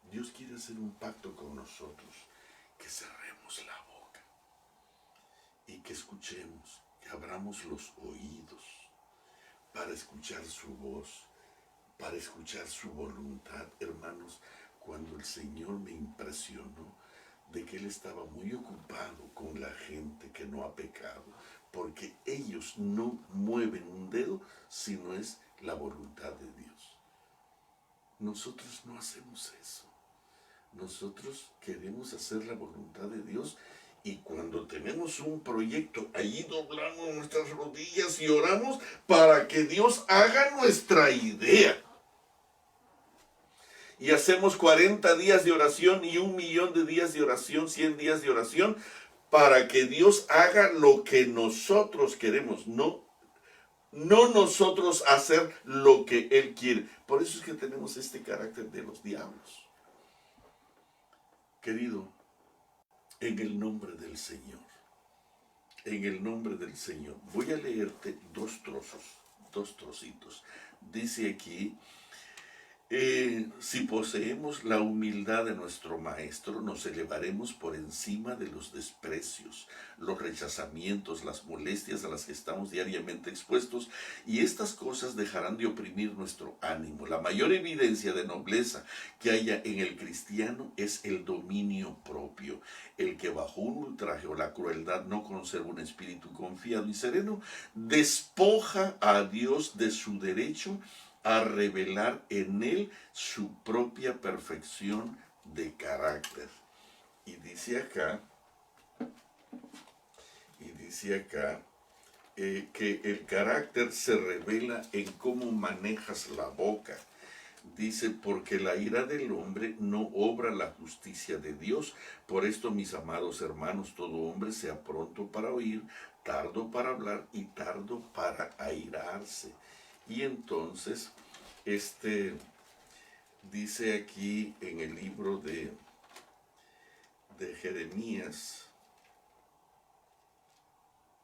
Dios quiere hacer un pacto con nosotros, que cerremos la boca y que escuchemos, que abramos los oídos para escuchar su voz, para escuchar su voluntad. Hermanos, cuando el Señor me impresionó de que Él estaba muy ocupado con la gente que no ha pecado, porque ellos no mueven un dedo si no es la voluntad de Dios. Nosotros no hacemos eso. Nosotros queremos hacer la voluntad de Dios y cuando tenemos un proyecto, allí doblamos nuestras rodillas y oramos para que Dios haga nuestra idea. Y hacemos 40 días de oración y 1.000.000 de días de oración, 100 días de oración, para que Dios haga lo que nosotros queremos, no nosotros hacer lo que Él quiere. Por eso es que tenemos este carácter de los diablos. Querido, en el nombre del Señor, en el nombre del Señor, voy a leerte dos trocitos. Dice aquí, Si poseemos la humildad de nuestro Maestro, nos elevaremos por encima de los desprecios, los rechazamientos, las molestias a las que estamos diariamente expuestos, y estas cosas dejarán de oprimir nuestro ánimo. La mayor evidencia de nobleza que haya en el cristiano es el dominio propio. El que bajo un ultraje o la crueldad no conserva un espíritu confiado y sereno, despoja a Dios de su derecho a revelar en él su propia perfección de carácter. Y dice acá que el carácter se revela en cómo manejas la boca. Dice, porque la ira del hombre no obra la justicia de Dios. Por esto, mis amados hermanos, todo hombre sea pronto para oír, tardo para hablar y tardo para airarse. Y entonces, dice aquí en el libro de Jeremías,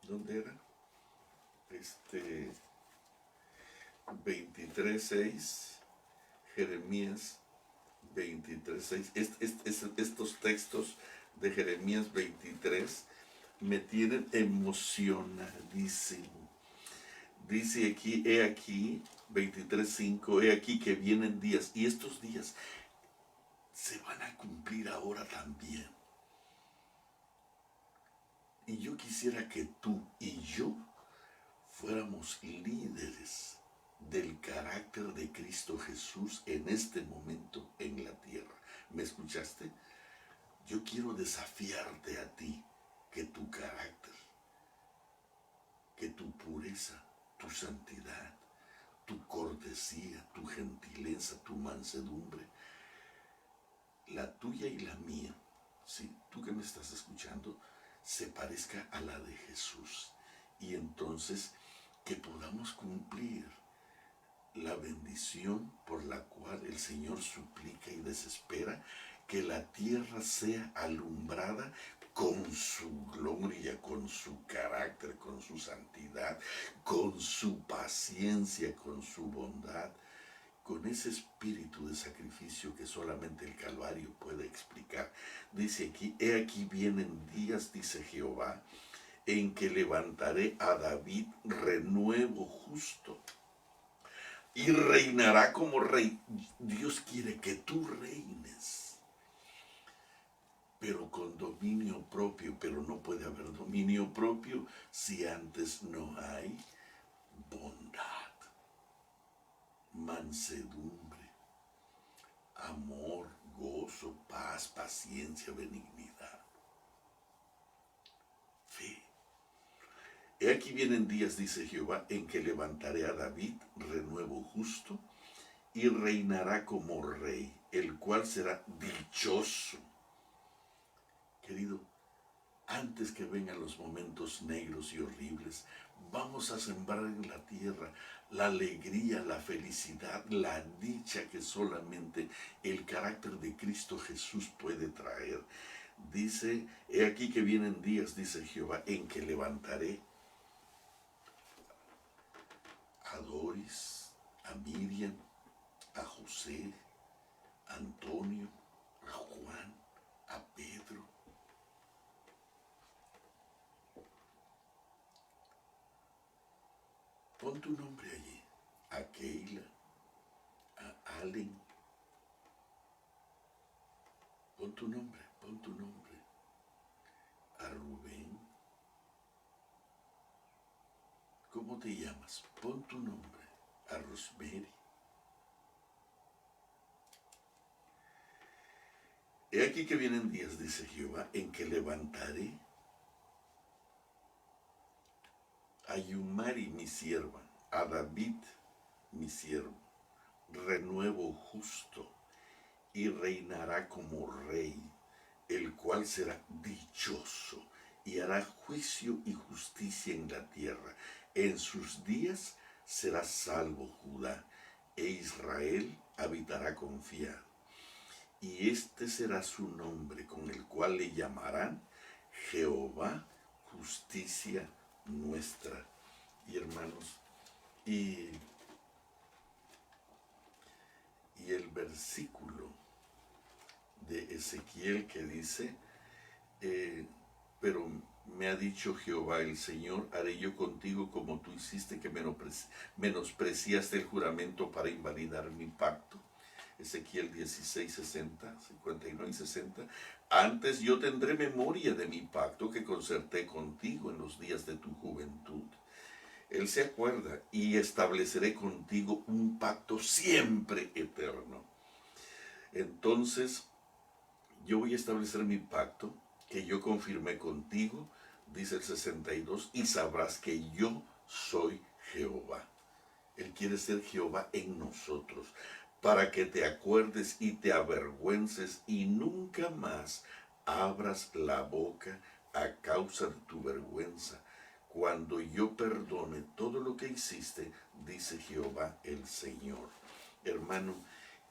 ¿dónde era? 23:6, Jeremías 23:6. Estos textos de Jeremías 23 me tienen emocionadísimo. Dice aquí, he aquí, 23:5, he aquí que vienen días, y estos días se van a cumplir ahora también. Y yo quisiera que tú y yo fuéramos líderes del carácter de Cristo Jesús en este momento en la tierra. ¿Me escuchaste? Yo quiero desafiarte a ti que tu carácter, que tu pureza, tu santidad, tu cortesía, tu gentileza, tu mansedumbre, la tuya y la mía, ¿sí? Tú que me estás escuchando, se parezca a la de Jesús. Y entonces que podamos cumplir la bendición por la cual el Señor suplica y desespera, que la tierra sea alumbrada con su gloria, con su carácter, con su santidad, con su paciencia, con su bondad, con ese espíritu de sacrificio que solamente el Calvario puede explicar. Dice aquí, he aquí vienen días, dice Jehová, en que levantaré a David renuevo justo y reinará como rey. Dios quiere que tú reines, pero con dominio propio. Pero no puede haber dominio propio si antes no hay bondad, mansedumbre, amor, gozo, paz, paciencia, benignidad, fe. He aquí vienen días, dice Jehová, en que levantaré a David renuevo justo y reinará como rey, el cual será dichoso. Querido, antes que vengan los momentos negros y horribles, vamos a sembrar en la tierra la alegría, la felicidad, la dicha que solamente el carácter de Cristo Jesús puede traer. Dice, he aquí que vienen días, dice Jehová, en que levantaré a Doris, a Miriam, a José, a Antonio, a Juan, a Pedro. Pon tu nombre allí, a Keila, a Allen. Pon tu nombre, a Rubén. ¿Cómo te llamas? Pon tu nombre, a Rosemary. He aquí que vienen días, dice Jehová, en que levantaré a Yumari, mi sierva, a David, mi siervo, renuevo justo, y reinará como rey, el cual será dichoso, y hará juicio y justicia en la tierra. En sus días será salvo Judá, e Israel habitará confiado. Y este será su nombre, con el cual le llamarán Jehová, justicia nuestra. Y hermanos, y y el versículo de Ezequiel que dice, pero me ha dicho Jehová el Señor, haré yo contigo como tú hiciste, que menospreciaste el juramento para invalidar mi pacto. Ezequiel 16, 60, 59 y 60. Antes yo tendré memoria de mi pacto que concerté contigo en los días de tu juventud. Él se acuerda, y estableceré contigo un pacto siempre eterno. Entonces, yo voy a establecer mi pacto que yo confirmé contigo, dice el 62, y sabrás que yo soy Jehová. Él quiere ser Jehová en nosotros, para que te acuerdes y te avergüences y nunca más abras la boca a causa de tu vergüenza, cuando yo perdone todo lo que hiciste, dice Jehová el Señor. Hermano,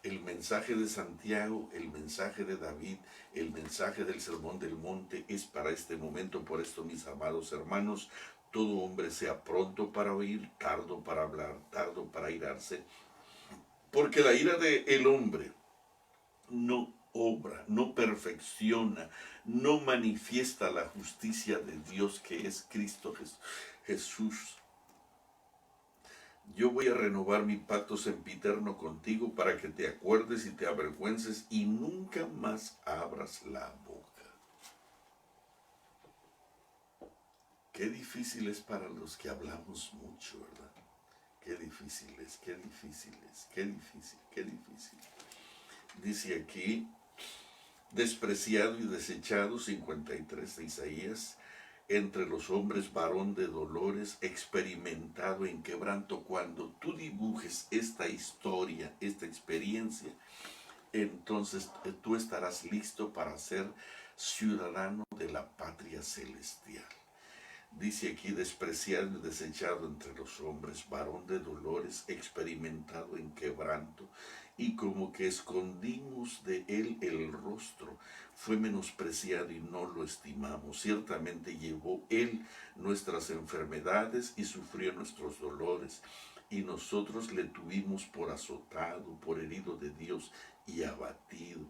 el mensaje de Santiago, el mensaje de David, el mensaje del Sermón del Monte es para este momento. Por esto, mis amados hermanos, todo hombre sea pronto para oír, tardo para hablar, tardo para irarse, porque la ira del hombre no obra, no perfecciona, no manifiesta la justicia de Dios que es Cristo Jesús. Yo voy a renovar mi pacto sempiterno contigo para que te acuerdes y te avergüences y nunca más abras la boca. Qué difícil es para los que hablamos mucho, ¿verdad? Qué difícil es, qué difícil es, qué difícil, qué difícil. Dice aquí, despreciado y desechado, 53 de Isaías, entre los hombres varón de dolores, experimentado en quebranto. Cuando tú dibujes esta historia, esta experiencia, entonces tú estarás listo para ser ciudadano de la patria celestial. Dice aquí, despreciado y desechado entre los hombres, varón de dolores, experimentado en quebranto, y como que escondimos de él el rostro, fue menospreciado y no lo estimamos. Ciertamente llevó él nuestras enfermedades y sufrió nuestros dolores, y nosotros le tuvimos por azotado, por herido de Dios y abatido.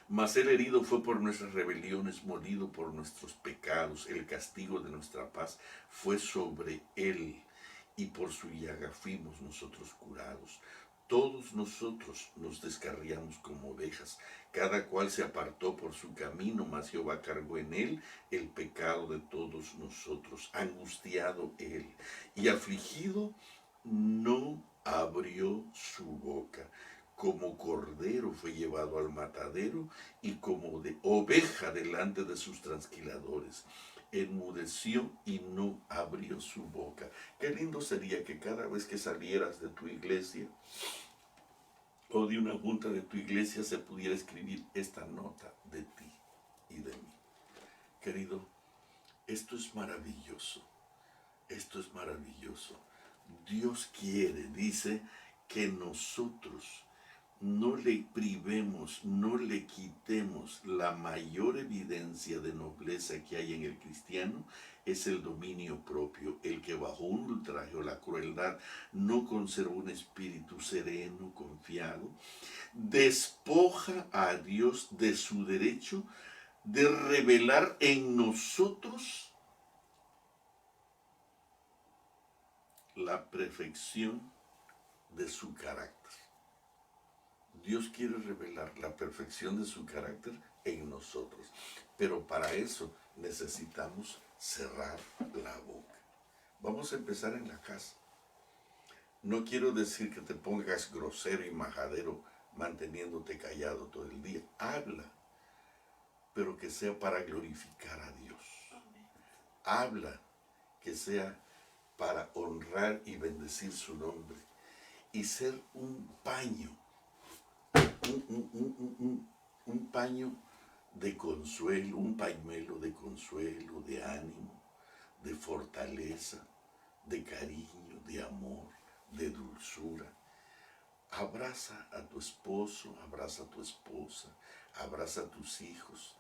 Mas el herido fue por nuestras rebeliones, molido por nuestros pecados. El castigo de nuestra paz fue sobre él, y por su llaga fuimos nosotros curados. Todos nosotros nos descarriamos como ovejas, cada cual se apartó por su camino, mas Jehová cargó en él el pecado de todos nosotros. Angustiado él y afligido, no abrió su boca. Como cordero fue llevado al matadero, y como de oveja delante de sus trasquiladores. Enmudeció y no abrió su boca. Qué lindo sería que cada vez que salieras de tu iglesia o de una junta de tu iglesia se pudiera escribir esta nota de ti y de mí. Querido, esto es maravilloso. Esto es maravilloso. Dios quiere, dice, que nosotros no le privemos, no le quitemos. La mayor evidencia de nobleza que hay en el cristiano es el dominio propio. El que bajo un ultraje o la crueldad no conserva un espíritu sereno, confiado, despoja a Dios de su derecho de revelar en nosotros la perfección de su carácter. Dios quiere revelar la perfección de su carácter en nosotros, pero para eso necesitamos cerrar la boca. Vamos a empezar en la casa. No quiero decir que te pongas grosero y majadero manteniéndote callado todo el día. Habla, pero que sea para glorificar a Dios. Habla, que sea para honrar y bendecir su nombre, y ser un paño, un paño de consuelo, un pañuelo de consuelo, de ánimo, de fortaleza, de cariño, de amor, de dulzura. Abraza a tu esposo, abraza a tu esposa, abraza a tus hijos.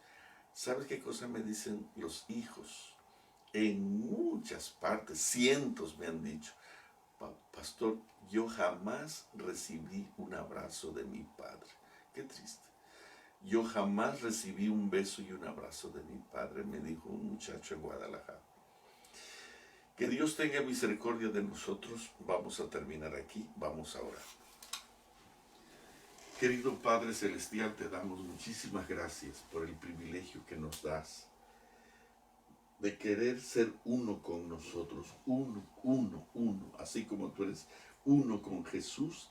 ¿Sabes qué cosa me dicen los hijos? En muchas partes, cientos me han dicho: Pastor, yo jamás recibí un abrazo de mi padre. Qué triste. Yo jamás recibí un beso y un abrazo de mi padre, me dijo un muchacho en Guadalajara. Que Dios tenga misericordia de nosotros. Vamos a terminar aquí, vamos a orar. Querido Padre Celestial, te damos muchísimas gracias por el privilegio que nos das de querer ser uno con nosotros, uno, así como tú eres uno con Jesús,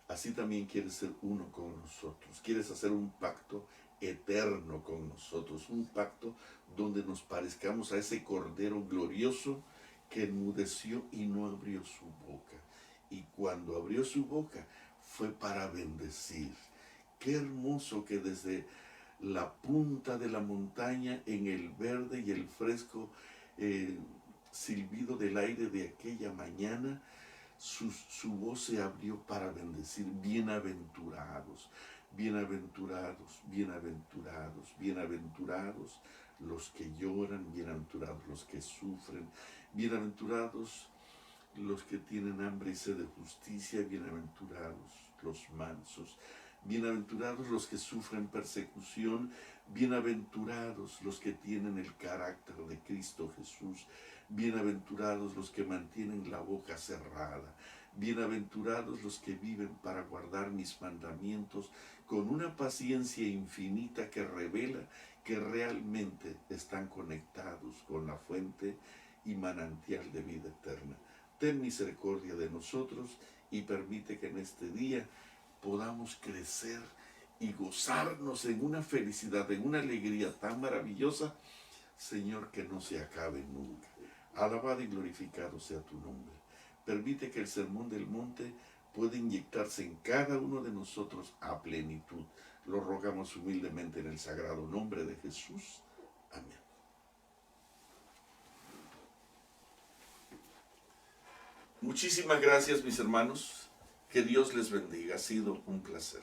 así también quieres ser uno con nosotros. Quieres hacer un pacto eterno con nosotros, un pacto donde nos parezcamos a ese Cordero glorioso que enmudeció y no abrió su boca. Y cuando abrió su boca fue para bendecir. Qué hermoso que desde la punta de la montaña, en el verde y el fresco silbido del aire de aquella mañana, su voz se abrió para bendecir. Bienaventurados, bienaventurados, bienaventurados, bienaventurados los que lloran, bienaventurados los que sufren, bienaventurados los que tienen hambre y sed de justicia, bienaventurados los mansos, bienaventurados los que sufren persecución, bienaventurados los que tienen el carácter de Cristo Jesús, bienaventurados los que mantienen la boca cerrada, bienaventurados los que viven para guardar mis mandamientos con una paciencia infinita que revela que realmente están conectados con la fuente y manantial de vida eterna. Ten misericordia de nosotros y permite que en este día podamos crecer y gozarnos en una felicidad, en una alegría tan maravillosa, Señor, que no se acabe nunca. Alabado y glorificado sea tu nombre. Permite que el sermón del monte pueda inyectarse en cada uno de nosotros a plenitud. Lo rogamos humildemente en el sagrado nombre de Jesús. Amén. Muchísimas gracias, mis hermanos. Que Dios les bendiga. Ha sido un placer.